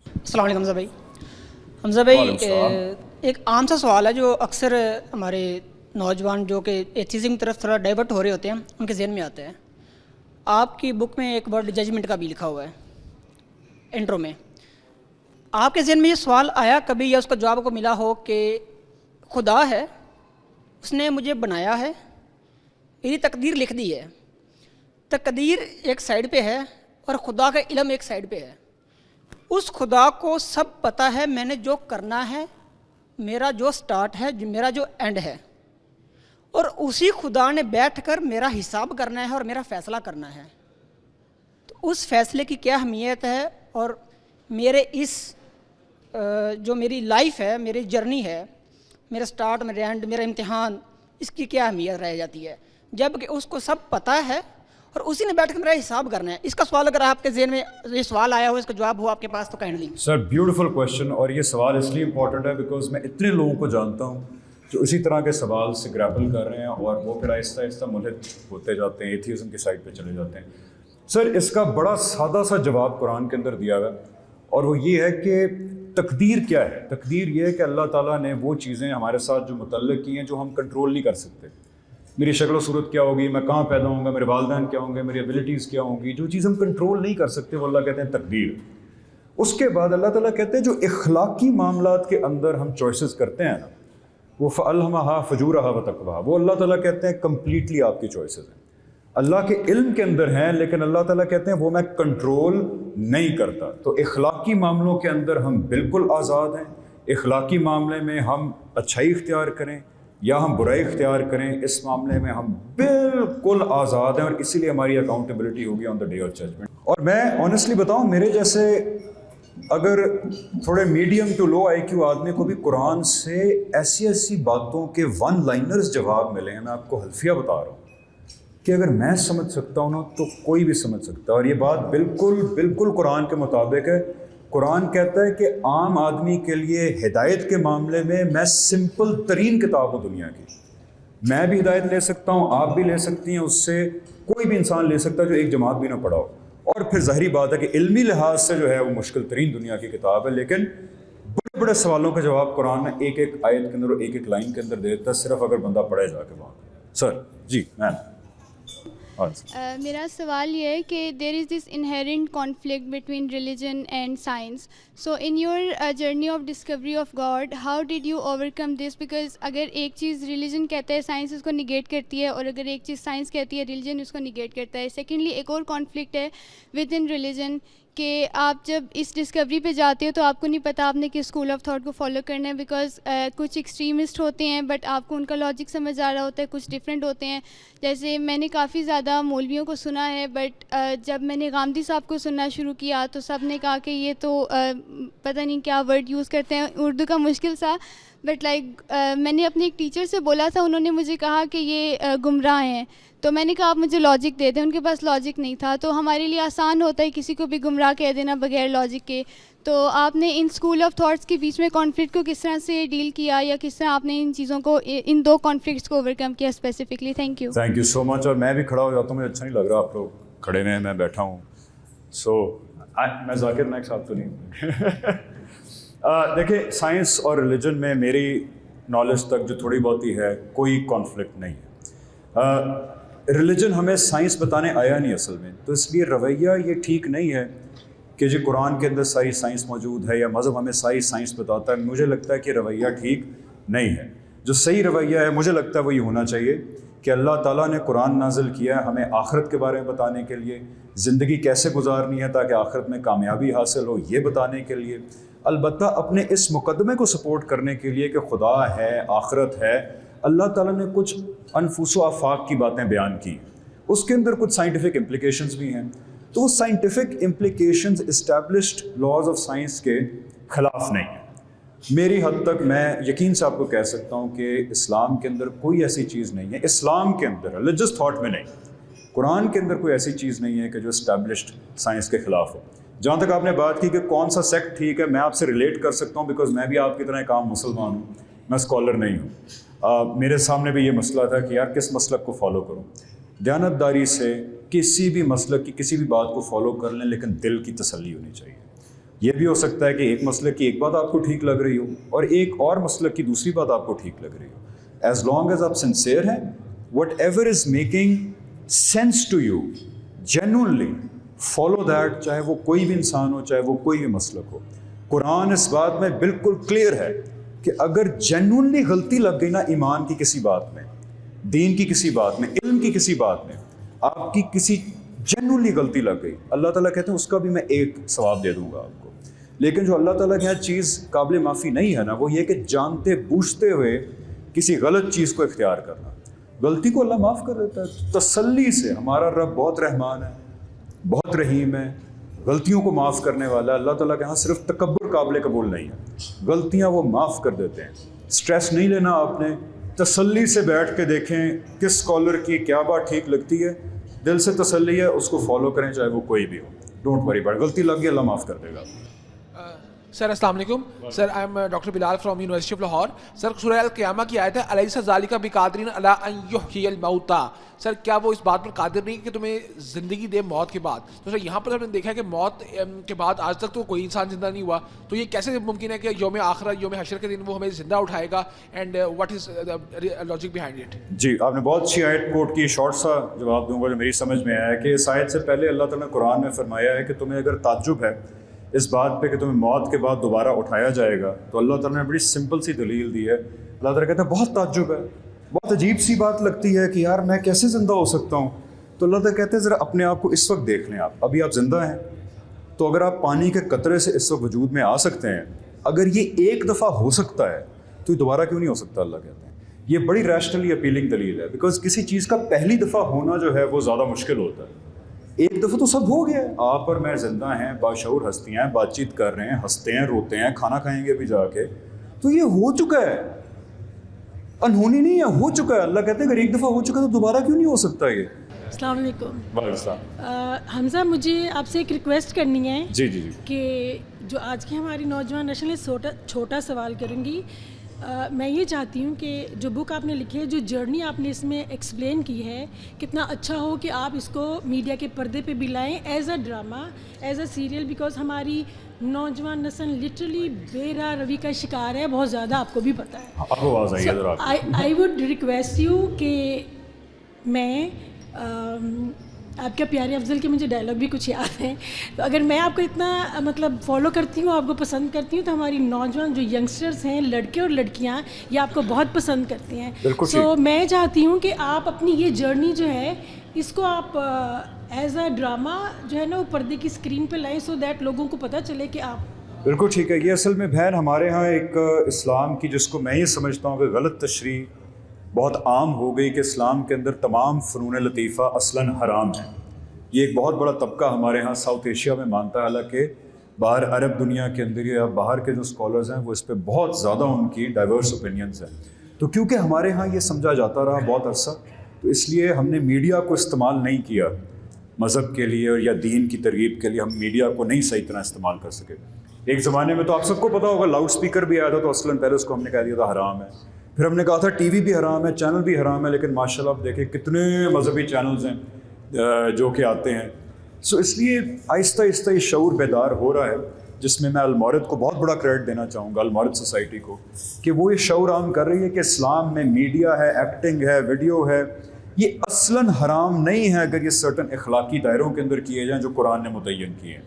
السلام علیکم حمزہ بھائی. حمزہ بھائی, ایک عام سا سوال ہے جو اکثر ہمارے نوجوان جو کہ ایتھیزم کی طرف تھوڑا ڈائیورٹ ہو رہے ہوتے ہیں ان کے ذہن میں آتا ہے. آپ کی بک میں ایک ورڈ ججمنٹ کا بھی لکھا ہوا ہے انٹرو میں. آپ کے ذہن میں یہ سوال آیا کبھی یا اس کا جواب کو ملا ہو کہ خدا ہے, اس نے مجھے بنایا ہے, میری تقدیر لکھ دی ہے. تقدیر ایک سائڈ پہ ہے اور خدا کا علم ایک سائڈ پہ ہے. اس خدا کو سب پتہ ہے میں نے جو کرنا ہے, میرا جو سٹارٹ ہے, میرا جو اینڈ ہے, اور اسی خدا نے بیٹھ کر میرا حساب کرنا ہے اور میرا فیصلہ کرنا ہے. تو اس فیصلے کی کیا اہمیت ہے, اور میرے اس جو میری لائف ہے, میری جرنی ہے, میرا سٹارٹ, میرا اینڈ, میرا امتحان, اس کی کیا اہمیت رہ جاتی ہے جب کہ اس کو سب پتہ ہے اور اسی نے بیٹھ کر میرا حساب کرنا ہے. اس کا سوال اگر آپ کے ذہن میں یہ سوال آیا ہو, اس کا جواب ہو آپ کے پاس تو کائنڈلی. سر بیوٹیفل کویشچن, اور یہ سوال اس لیے امپورٹنٹ ہے بیکاز میں اتنے لوگوں کو جانتا ہوں جو اسی طرح کے سوال سے گریپل کر رہے ہیں اور وہ پھر آہستہ آہستہ ملحد ہوتے جاتے ہیں, ایتھیزم کی سائڈ پہ چلے جاتے ہیں. سر اس کا بڑا سادہ سا جواب قرآن کے اندر دیا ہوا ہے, اور وہ یہ ہے کہ تقدیر کیا ہے. تقدیر یہ ہے کہ اللہ تعالیٰ نے وہ چیزیں ہمارے ساتھ جو متعلق کی ہیں جو ہم کنٹرول نہیں کر سکتے. میری شکل و صورت کیا ہوگی, میں کہاں پیدا ہوں گا, میرے والدین کیا ہوں گے, میری ایبلٹیز کیا ہوں گی, جو چیز ہم کنٹرول نہیں کر سکتے وہ اللہ کہتے ہیں تقدیر. اس کے بعد اللہ تعالیٰ کہتے ہیں جو اخلاقی معاملات کے اندر ہم چوائسیز کرتے ہیں نا, وہ فَأَلْهَمَهَا فُجُورَهَا وَتَقْوَاهَا, وہ اللہ تعالیٰ کہتے ہیں کمپلیٹلی آپ کی چوائسیز ہیں, اللہ کے علم کے اندر ہیں, لیکن اللہ تعالیٰ کہتے ہیں وہ میں کنٹرول نہیں کرتا. تو اخلاقی معاملوں کے اندر ہم بالکل آزاد ہیں. اخلاقی معاملے میں ہم اچھائی اختیار کریں یا ہم برائی اختیار کریں, اس معاملے میں ہم بالکل آزاد ہیں, اور اسی لیے ہماری اکاؤنٹیبلٹی ہوگی آن دا ڈے آف ججمنٹ. اور میں آنیسٹلی بتاؤں, میرے جیسے اگر تھوڑے میڈیم ٹو لو آئی کیو آدمی کو بھی قرآن سے ایسی ایسی باتوں کے ون لائنرز جواب ملے ہیں, میں آپ کو حلفیہ بتا رہا ہوں کہ اگر میں سمجھ سکتا ہوں نا تو کوئی بھی سمجھ سکتا ہے. اور یہ بات بالکل قرآن کے مطابق ہے. قرآن کہتا ہے کہ عام آدمی کے لیے ہدایت کے معاملے میں میں سمپل ترین کتاب ہوں دنیا کی. میں بھی ہدایت لے سکتا ہوں, آپ بھی لے سکتی ہیں, اس سے کوئی بھی انسان لے سکتا ہے جو ایک جماعت بھی نہ پڑھا ہو. اور پھر ظاہری بات ہے کہ علمی لحاظ سے جو ہے وہ مشکل ترین دنیا کی کتاب ہے, لیکن بڑے بڑے سوالوں کا جواب قرآن میں ایک ایک آیت کے اندر اور ایک ایک لائن کے اندر دے دیتا ہے, صرف اگر بندہ پڑھے جا کے وہاں. سر جی میم. میرا سوال یہ ہے کہ there is this inherent conflict between religion and science. So in your journey of discovery of God how did you overcome this? Because اگر ایک چیز ریلیجن کہتا ہے سائنس اس کو نگیٹ کرتی ہے, اور اگر ایک چیز سائنس کہتی ہے ریلیجن اس کو نگیٹ کرتا ہے. سیکنڈلی ایک اور کانفلکٹ ہے ود ان ریلیجن کہ آپ جب اس ڈسکوری پہ جاتے ہو تو آپ کو نہیں پتہ آپ نے کس اسکول آف تھاٹ کو فالو کرنا ہے, بیکاز کچھ ایکسٹریمسٹ ہوتے ہیں بٹ آپ کو ان کا لاجک سمجھ آ رہا ہوتا ہے, کچھ ڈفرینٹ ہوتے ہیں. جیسے میں نے کافی زیادہ مولویوں کو سنا ہے, بٹ جب میں نے غامدی صاحب کو سننا شروع کیا تو سب نے کہا کہ یہ تو پتہ نہیں کیا ورڈ یوز کرتے ہیں, اردو کا مشکل سا, بٹ لائک میں نے اپنے ایک ٹیچر سے بولا تھا, انہوں نے مجھے کہا کہ یہ گمراہ ہیں. تو میں نے کہا آپ مجھے لاجک دے دیں, ان کے پاس لاجک نہیں تھا. تو ہمارے لیے آسان ہوتا ہے کسی کو بھی گمراہ کہہ دینا بغیر لاجک کے. تو آپ نے ان اسکول آف تھاٹس کے بیچ میں کانفلکٹ کو کس طرح سے ڈیل کیا, یا کس طرح آپ نے ان چیزوں کو, ان دو کانفلکٹس کو اوور کم کیا اسپیسیفکلی؟ تھینک یو سو مچ. اور میں بھی کھڑا ہو جاتا ہوں, مجھے اچھا نہیں لگ رہا آپ لوگ کھڑے ہوئے ہیں, میں بیٹھا ہوں. سو میں ذاکر نائک صاحب تو نہیں. دیکھیں سائنس اور ریلیجن میں میری نالج تک جو تھوڑی بہت ہی ہے کوئی کانفلکٹ نہیں ہے. ریلیجن ہمیں سائنس بتانے آیا نہیں اصل میں, تو اس لیے رویہ یہ ٹھیک نہیں ہے کہ جی قرآن کے اندر ساری سائنس موجود ہے یا مذہب ہمیں ساری سائنس بتاتا ہے. مجھے لگتا ہے کہ رویہ ٹھیک نہیں ہے. جو صحیح رویہ ہے مجھے لگتا ہے وہ یہ ہونا چاہیے کہ اللہ تعالیٰ نے قرآن نازل کیا ہے ہمیں آخرت کے بارے میں بتانے کے لیے, زندگی کیسے گزارنی ہے تاکہ آخرت میں کامیابی حاصل ہو یہ بتانے کے لیے, البتہ اپنے اس مقدمے کو سپورٹ کرنے کے لیے کہ خدا ہے, آخرت ہے, اللہ تعالیٰ نے کچھ انفس و آفاق کی باتیں بیان کی, اس کے اندر کچھ سائنٹیفک امپلیکیشنز بھی ہیں, تو وہ scientific implications established laws of science کے خلاف نہیں ہیں. میری حد تک میں یقین سے آپ کو کہہ سکتا ہوں کہ اسلام کے اندر کوئی ایسی چیز نہیں ہے, اسلام کے اندر ریلیجس تھاٹ میں نہیں, قرآن کے اندر کوئی ایسی چیز نہیں ہے کہ جو اسٹیبلشڈ سائنس کے خلاف ہو. جہاں تک آپ نے بات کی کہ کون سا سیکٹ ٹھیک ہے, میں آپ سے ریلیٹ کر سکتا ہوں بیکاز میں بھی آپ کی طرح ایک عام مسلمان ہوں, میں اسکالر نہیں ہوں. میرے سامنے بھی یہ مسئلہ تھا کہ یار کس مسلک کو فالو کروں. دیانتداری سے کسی بھی مسلک کی کسی بھی بات کو فالو کر لیں, لیکن دل کی تسلی ہونی چاہیے. یہ بھی ہو سکتا ہے کہ ایک مسلک کی ایک بات آپ کو ٹھیک لگ رہی ہو اور ایک اور مسلک کی دوسری بات آپ کو ٹھیک لگ رہی ہو. ایز لانگ ایز آپ سنسیئر ہیں, whatever is making sense to you, genuinely follow that, چاہے وہ کوئی بھی انسان ہو, چاہے وہ کوئی بھی مسلک ہو. قرآن اس بات میں بالکل کلیئر ہے کہ اگر جینوئنلی غلطی لگ گئی نا ایمان کی کسی بات میں, دین کی کسی بات میں, علم کی کسی بات میں, آپ کی کسی جینوئنلی غلطی لگ گئی, اللہ تعالیٰ کہتے ہیں اس کا بھی میں ایک ثواب دے دوں گا آپ کو. لیکن جو اللہ تعالیٰ کے یہاں چیز قابل معافی نہیں ہے نا, وہ یہ کہ جانتے بوجھتے ہوئے کسی غلط چیز کو اختیار کرنا. غلطی کو اللہ معاف کر دیتا ہے تسلی سے. ہمارا رب بہت رحمان ہے, بہت رحیم ہے, غلطیوں کو معاف کرنے والا ہے. اللہ تعالیٰ کے یہاں صرف تکبر قابل قبول نہیں ہے, غلطیاں وہ معاف کر دیتے ہیں. سٹریس نہیں لینا آپ نے, تسلی سے بیٹھ کے دیکھیں کس اسکالر کی کیا بات ٹھیک لگتی ہے, دل سے تسلی ہے, اس کو فالو کریں چاہے وہ کوئی بھی ہو. ڈونٹ وری بٹ, غلطی لگ گئی اللہ معاف کر دے گا. سر السلام علیکم. Sir I am doctor Bilal from university of Lahore. Sir سورہ القیامہ کی آیت ہے الیس ذالک بقادر علی ان یحیی الموتى. سر کیا وہ اس بات پر قادر نہیں کہ تمہیں زندگی دے موت کے بعد؟ تو سر یہاں پر ہم نے دیکھا ہے کہ موت کے بعد آج تک تو کوئی انسان زندہ نہیں ہوا, تو یہ کیسے ممکن ہے کہ یوم آخرت, یوم حشر کے دن وہ ہمیں زندہ اٹھائے گا, and what is logic behind it? جی آپ نے بہت اچھی آیت کوٹ کی. شارٹ سا جواب دوں گا جو میری سمجھ میں آیا ہے کہ اس آیت سے پہلے اللہ تعالیٰ نے قرآن میں فرمایا ہے کہ تمہیں اگر تعجب ہے اس بات پہ کہ تمہیں موت کے بعد دوبارہ اٹھایا جائے گا, تو اللہ تعالیٰ نے بڑی سمپل سی دلیل دی ہے. اللہ تعالیٰ کہتے ہیں بہت تعجب ہے, بہت عجیب سی بات لگتی ہے کہ یار میں کیسے زندہ ہو سکتا ہوں. تو اللہ تعالیٰ کہتے ہیں ذرا اپنے آپ کو اس وقت دیکھ لیں, آپ ابھی آپ زندہ ہیں, تو اگر آپ پانی کے قطرے سے اس وقت وجود میں آ سکتے ہیں, اگر یہ ایک دفعہ ہو سکتا ہے تو یہ دوبارہ کیوں نہیں ہو سکتا. اللہ کہتے ہیں یہ بڑی ریشنلی اپیلنگ دلیل ہے, بیکاز کسی چیز کا پہلی دفعہ ہونا جو ہے وہ زیادہ مشکل ہوتا ہے. ایک دفعہ تو سب ہو گیا ہے, آپ اور میں زندہ ہیں, باشعور ہستیاں ہیں, بات چیت کر رہے ہیں, ہنستے ہیں, روتے ہیں, کھانا کھائیں گے بھی جا کے, تو یہ ہو چکا ہے, انہونی نہیں ہے, ہو چکا ہے. اللہ کہتے ہیں اگر ایک دفعہ ہو چکا تو دوبارہ کیوں نہیں ہو سکتا یہ. السلام علیکم. وعلیکم السلام. حمزہ مجھے آپ سے ایک ریکویسٹ کرنی ہے. جی جی جی. کہ جو آج کی ہماری نوجوان نسل ہے, چھوٹا سوال کروں گی. میں یہ چاہتی ہوں کہ جو بک آپ نے لکھی ہے, جو جرنی آپ نے اس میں ایکسپلین کی ہے, کتنا اچھا ہو کہ آپ اس کو میڈیا کے پردے پہ بھی لائیں as a drama, as a serial, because ہماری نوجوان نسل لٹرلی بے راہ روی کا شکار ہے, بہت زیادہ, آپ کو بھی پتہ ہے. آپ کو آواز آئی ہے ذرا. آئی وڈ ریکویسٹ یو کہ میں آپ کے پیارے افضل کے مجھے ڈائلاگ بھی کچھ یاد ہیں, تو اگر میں آپ کو اتنا مطلب فالو کرتی ہوں, آپ کو پسند کرتی ہوں, تو ہماری نوجوان جو ینگسٹرز ہیں, لڑکے اور لڑکیاں, یہ آپ کو بہت پسند کرتے ہیں. سو میں چاہتی ہوں کہ آپ اپنی یہ جرنی جو ہے اس کو آپ ایز اے ڈرامہ جو ہے نا وہ پردے کی اسکرین پہ لائیں, سو دیٹ لوگوں کو پتہ چلے کہ آپ. بالکل ٹھیک ہے. یہ اصل میں بہن ہمارے ہاں ایک اسلام کی, جس کو میں یہ سمجھتا ہوں کہ غلط تشریح بہت عام ہو گئی کہ اسلام کے اندر تمام فنون لطیفہ اصلاً حرام ہیں. یہ ایک بہت بڑا طبقہ ہمارے ہاں ساؤتھ ایشیا میں مانتا ہے, حالانکہ باہر عرب دنیا کے اندر یا باہر کے جو اسکالرز ہیں وہ اس پہ بہت زیادہ ان کی ڈائیورس اوپینینز ہیں. تو کیونکہ ہمارے ہاں یہ سمجھا جاتا رہا بہت عرصہ, تو اس لیے ہم نے میڈیا کو استعمال نہیں کیا مذہب کے لیے یا دین کی ترغیب کے لیے. ہم میڈیا کو نہیں صحیح طرح استعمال کر سکے. ایک زمانے میں تو آپ سب کو پتہ ہوگا لاؤڈ اسپیکر بھی آیا تھا, تو اصلاً پہلے اس کو ہم نے کہہ دیا تھا حرام ہے. پھر ہم نے کہا تھا ٹی وی بھی حرام ہے, چینل بھی حرام ہے, لیکن ماشاء اللہ آپ دیکھیں کتنے مذہبی چینلز ہیں جو کہ آتے ہیں. سو اس لیے آہستہ آہستہ یہ شعور بیدار ہو رہا ہے, جس میں المعرض کو بہت بڑا کریڈٹ دینا چاہوں گا, المعرض سوسائٹی کو, کہ وہ یہ شعور عام کر رہی ہے کہ اسلام میں میڈیا ہے, ایکٹنگ ہے, ویڈیو ہے, یہ اصلاً حرام نہیں ہے اگر یہ سرٹن اخلاقی دائروں کے اندر کیے جائیں جو قرآن نے متعین کیے ہیں.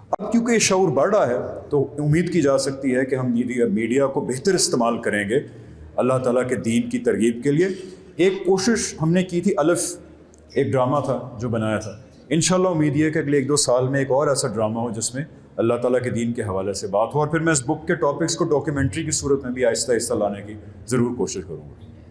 اب کیونکہ یہ شعور بڑھ رہا ہے تو امید کی جا سکتی ہے کہ ہم میڈیا کو بہتر استعمال کریں گے اللہ تعالیٰ کے دین کی ترغیب کے لیے. ایک کوشش ہم نے کی تھی, الف ایک ڈرامہ تھا جو بنایا تھا. انشاءاللہ امید یہ ہے کہ اگلے 1-2 سال میں ایک اور ایسا ڈرامہ ہو جس میں اللہ تعالیٰ کے دین کے حوالے سے بات ہو, اور پھر میں اس بک کے ٹاپکس کو ڈاکیومنٹری کی صورت میں بھی آہستہ آہستہ لانے کی ضرور کوشش کروں گا.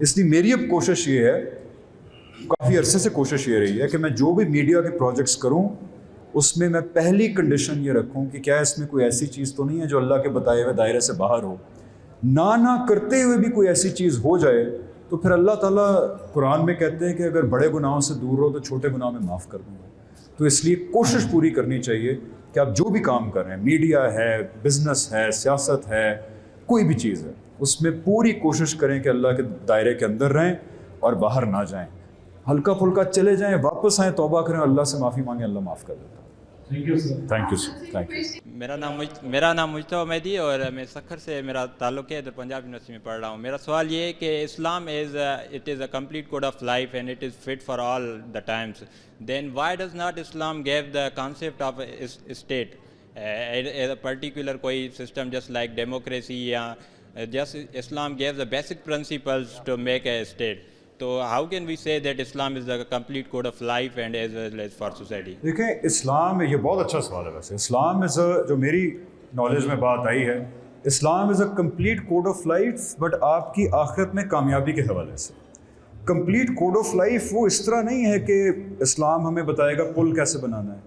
اس لیے میری اب کوشش یہ ہے, کافی عرصے سے کوشش یہ رہی ہے کہ میں جو بھی میڈیا کے پروجیکٹس کروں اس میں پہلی کنڈیشن یہ رکھوں کہ کیا اس میں کوئی ایسی چیز تو نہیں ہے جو اللہ کے بتائے ہوئے دائرے سے باہر ہو. نہ کرتے ہوئے بھی کوئی ایسی چیز ہو جائے تو پھر اللہ تعالیٰ قرآن میں کہتے ہیں کہ اگر بڑے گناہوں سے دور ہو تو چھوٹے گناہ میں معاف کر دوں گا. تو اس لیے کوشش پوری کرنی چاہیے کہ آپ جو بھی کام کر رہے ہیں, میڈیا ہے, بزنس ہے, سیاست ہے, کوئی بھی چیز ہے, اس میں پوری کوشش کریں کہ اللہ کے دائرے کے اندر رہیں اور باہر نہ جائیں. ہلکا پھلکا چلے جائیں, واپس آئیں, توبہ کریں, اللہ سے معافی مانگیں, اللہ معاف کر دیتا ہے. Thank you sir. Thank you sir. Thank you. میرا نام مجتبیٰ مہدی اور میں سکھر سے میرا تعلق ہے, ادھر پنجاب یونیورسٹی میں پڑھ رہا ہوں. میرا سوال یہ ہے کہ Islam is a complete code of life and it is fit for all the times. Then why does not Islam give the concept of state as a particular کوئی سسٹم جسٹ لائک ڈیموکریسی, یا just Islam give the basic principles to make a state. تو how can we say that Islam is the complete code of life and as well as for society? دیکھیں, اسلام, یہ بہت اچھا سوال ہے ویسے. اسلام از جو میری نالج میں بات آئی ہے, Islam is a complete code of life, but آپ کی آخرت میں کامیابی کے حوالے سے. کمپلیٹ کوڈ آف لائف وہ اس طرح نہیں ہے کہ اسلام ہمیں بتائے گا پل کیسے بنانا ہے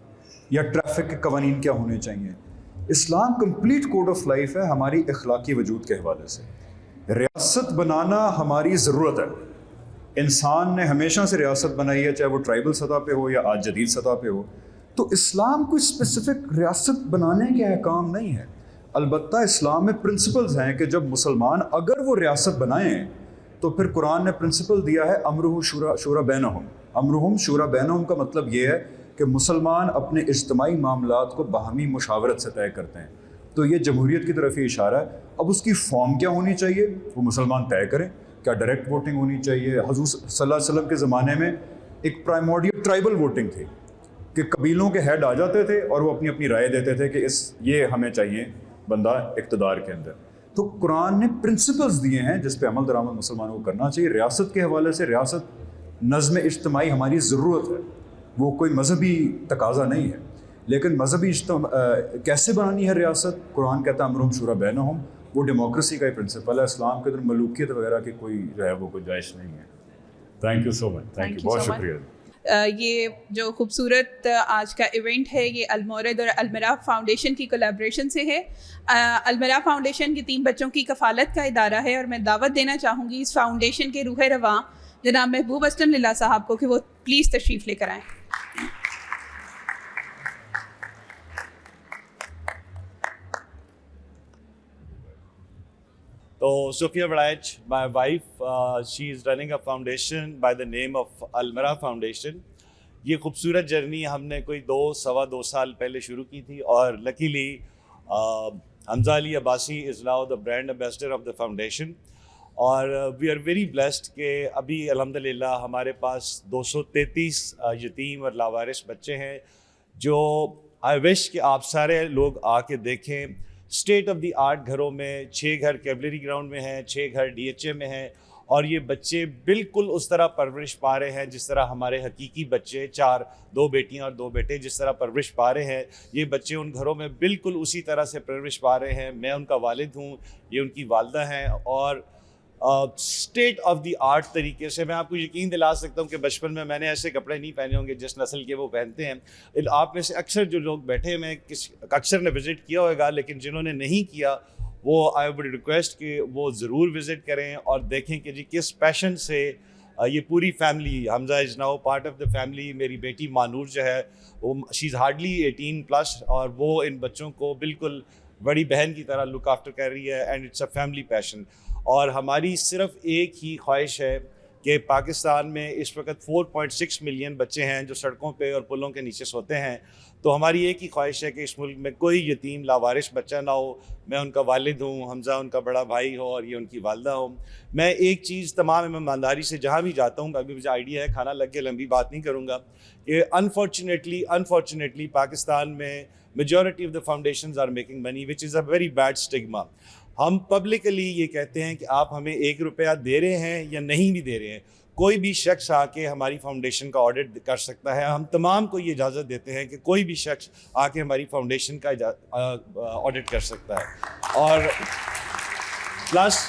یا ٹریفک کے قوانین کیا ہونے چاہیے. اسلام کمپلیٹ کوڈ آف لائف ہے ہماری اخلاقی وجود کے حوالے سے. ریاست بنانا ہماری ضرورت ہے. انسان نے ہمیشہ سے ریاست بنائی ہے, چاہے وہ ٹرائبل سطح پہ ہو یا آج جدید سطح پہ ہو. تو اسلام کوئی اسپیسیفک ریاست بنانے کے احکام نہیں ہے. البتہ اسلام میں پرنسپلز ہیں کہ جب مسلمان اگر وہ ریاست بنائیں تو پھر قرآن نے پرنسپل دیا ہے امرہم شورا بینہم. امرہم شورا بینہم کا مطلب یہ ہے کہ مسلمان اپنے اجتماعی معاملات کو باہمی مشاورت سے طے کرتے ہیں. تو یہ جمہوریت کی طرف یہ اشارہ ہے. اب اس کی فارم کیا ہونی چاہیے وہ مسلمان طے کریں. کیا ڈائریکٹ ووٹنگ ہونی چاہیے؟ حضور صلی اللہ علیہ وسلم کے زمانے میں ایک پرائمورڈیل ٹرائبل ووٹنگ تھی کہ قبیلوں کے ہیڈ آ جاتے تھے اور وہ اپنی اپنی رائے دیتے تھے کہ یہ ہمیں چاہیے بندہ اقتدار کے اندر. تو قرآن نے پرنسپلز دیے ہیں جس پہ عمل درآمد مسلمانوں کو کرنا چاہیے. ریاست کے حوالے سے ریاست نظم اجتماعی ہماری ضرورت ہے, وہ کوئی مذہبی تقاضا نہیں ہے. لیکن مذہبی کیسے بنانی ہے ریاست؟ قرآن کہتا ہے امرہم شورا بینہم. وہ ڈیموکریسی کا ہی پرنسپل ہے. اسلام کے اندر ملوکیت وغیرہ کی کوئی جو ہے وہ گنجائش نہیں ہے. Thank you so much. Thank you, بہت شکریہ. یہ جو خوبصورت آج کا ایونٹ ہے یہ المورد اور المراف فاؤنڈیشن کی کولیبریشن سے ہے. المراف فاؤنڈیشن یتیم بچوں کی کفالت کا ادارہ ہے اور میں دعوت دینا چاہوں گی اس فاؤنڈیشن کے روح رواں جناب محبوب اسلم للہ صاحب کو کہ وہ پلیز تشریف لے کر آئیں. So Sofia Vraj, my wife, she is running a foundation by the name of Almara Foundation. یہ خوبصورت جرنی ہم نے کوئی 2-2.25 سال پہلے شروع کی تھی اور luckily Hamza Ali Abbasi is now the brand ambassador of the foundation. اور we are very blessed کہ ابھی الحمدللہ ہمارے پاس 233 یتیم اور لاوارث بچے ہیں جو I wish کہ آپ سارے لوگ آ کے دیکھیں. اسٹیٹ آف دی آرٹ گھروں میں 6 گھر کیولری گراؤنڈ میں ہیں, 6 گھر ڈی ایچ اے میں ہیں, اور یہ بچے بالکل اس طرح پرورش پا رہے ہیں جس طرح ہمارے حقیقی بچے 2 بیٹیاں اور 2 بیٹے جس طرح پرورش پا رہے ہیں. یہ بچے ان گھروں میں بالکل اسی طرح سے پرورش پا رہے ہیں. میں ان کا والد ہوں, یہ ان کی والدہ ہیں, اور اسٹیٹ آف دی آرٹ طریقے سے میں آپ کو یقین دلا سکتا ہوں کہ بچپن میں میں نے ایسے کپڑے نہیں پہنے ہوں گے جس نسل کے وہ پہنتے ہیں. آپ میں سے اکثر جو لوگ بیٹھے ہیں, اکثر نے وزٹ کیا ہوگا, لیکن جنہوں نے نہیں کیا وہ آئی وڈ ریکویسٹ کہ وہ ضرور وزٹ کریں اور دیکھیں کہ جی کس پیشن سے یہ پوری family, Hamza is now part of the family. میری بیٹی مانور جو ہے وہ شی از ہارڈلی 18+, اور وہ ان بچوں کو بالکل بڑی بہن کی طرح لک آفٹر کر رہی ہے, اینڈ اٹس اے فیملی پیشن. اور ہماری صرف ایک ہی خواہش ہے کہ پاکستان میں اس وقت 4.6 ملین بچے ہیں جو سڑکوں پہ اور پلوں کے نیچے سوتے ہیں. تو ہماری ایک ہی خواہش ہے کہ اس ملک میں کوئی یتیم لاوارث بچہ نہ ہو. میں ان کا والد ہوں, حمزہ ان کا بڑا بھائی ہو اور یہ ان کی والدہ ہو. میں ایک چیز تمام ایمانداری سے جہاں بھی جاتا ہوں, ابھی مجھے آئیڈیا ہے کھانا لگ کے لمبی بات نہیں کروں گا, کہ انفارچونیٹلی پاکستان میں majority of the foundations are making money which is a very bad stigma. ہم پبلکلی یہ کہتے ہیں کہ آپ ہمیں 1 روپیہ دے رہے ہیں یا نہیں بھی دے رہے ہیں, کوئی بھی شخص آ کے ہماری فاؤنڈیشن کا آڈٹ کر سکتا ہے. ہم تمام کو یہ اجازت دیتے ہیں کہ کوئی بھی شخص آ کے ہماری فاؤنڈیشن کا آڈٹ کر سکتا ہے. اور پلس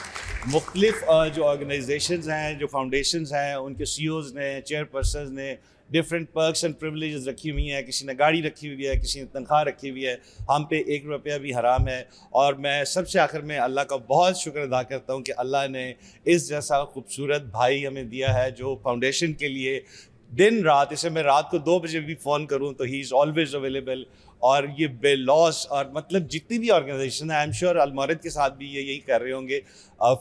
مختلف جو آرگنائزیشنز ہیں, جو فاؤنڈیشنز ہیں, ان کے سی اوز نے, چیئر پرسنز نے ڈفرینٹ پرکس اینڈ پریولیجز رکھی ہوئی ہیں. کسی نے گاڑی رکھی ہوئی ہے, کسی نے تنخواہ رکھی ہوئی ہے, ہم پہ 1 روپیہ بھی حرام ہے. اور میں سب سے آخر میں اللہ کا بہت شکر ادا کرتا ہوں کہ اللہ نے اس جیسا خوبصورت بھائی ہمیں دیا ہے جو فاؤنڈیشن کے لیے دن رات, اسے میں رات کو 2 بجے بھی فون کروں تو ہی از آلویز اویلیبل. اور یہ بے لاس, اور مطلب جتنی بھی آرگنائزیشن ہیں, آئی ایم شیور المورد کے ساتھ بھی یہ یہی کر رہے ہوں گے,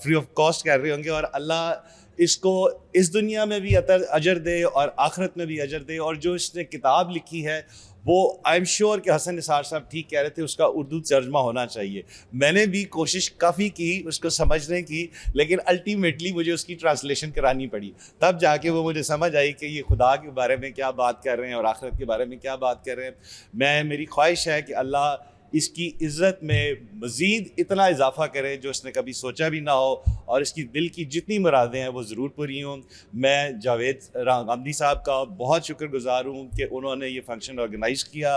فری آف کاسٹ کر رہے ہوں گے. اور اللہ اس کو اس دنیا میں بھی اجر دے اور آخرت میں بھی اجر دے. اور جو اس نے کتاب لکھی ہے وہ آئی ایم شیور کہ حسن نثار صاحب ٹھیک کہہ رہے تھے, اس کا اردو ترجمہ ہونا چاہیے. میں نے بھی کوشش کافی کی اس کو سمجھنے کی, لیکن الٹیمیٹلی مجھے اس کی ٹرانسلیشن کرانی پڑی, تب جا کے وہ مجھے سمجھ آئی کہ یہ خدا کے بارے میں کیا بات کر رہے ہیں اور آخرت کے بارے میں کیا بات کر رہے ہیں. میری خواہش ہے کہ اللہ اس کی عزت میں مزید اتنا اضافہ کرے جو اس نے کبھی سوچا بھی نہ ہو, اور اس کی دل کی جتنی مرادیں ہیں وہ ضرور پوری ہوں. میں جاوید غامدی صاحب کا بہت شکر گزار ہوں کہ انہوں نے یہ فنکشن آرگنائز کیا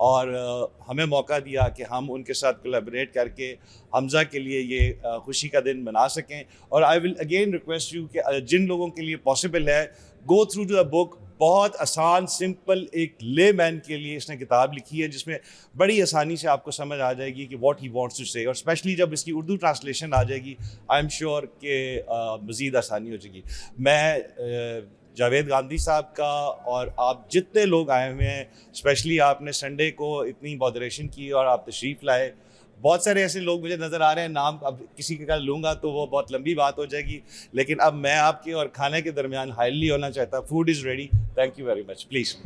اور ہمیں موقع دیا کہ ہم ان کے ساتھ کولیبریٹ کر کے حمزہ کے لیے یہ خوشی کا دن منا سکیں. اور آئی ول اگین ریکویسٹ یو کہ جن لوگوں کے لیے پاسبل ہے, گو تھرو ٹو دا بک. بہت آسان سمپل ایک لے مین کے لیے اس نے کتاب لکھی ہے جس میں بڑی آسانی سے آپ کو سمجھ آ جائے گی کہ واٹ ہی وانٹس ٹو سے, اور اسپیشلی جب اس کی اردو ٹرانسلیشن آ جائے گی آئی ایم شیور کہ مزید آسانی ہو جائے گی. میں جاوید غامدی صاحب کا اور آپ جتنے لوگ آئے ہوئے ہیں, اسپیشلی آپ نے سنڈے کو اتنی مودریشن کی اور آپ تشریف لائے, بہت سارے ایسے لوگ مجھے نظر آ رہے ہیں, نام اب کسی کا لوں گا تو وہ بہت لمبی بات ہو جائے گی, لیکن اب میں آپ کے اور کھانے کے درمیان ہائیلی ہونا چاہتا. Food is ready. Thank you very much. Please.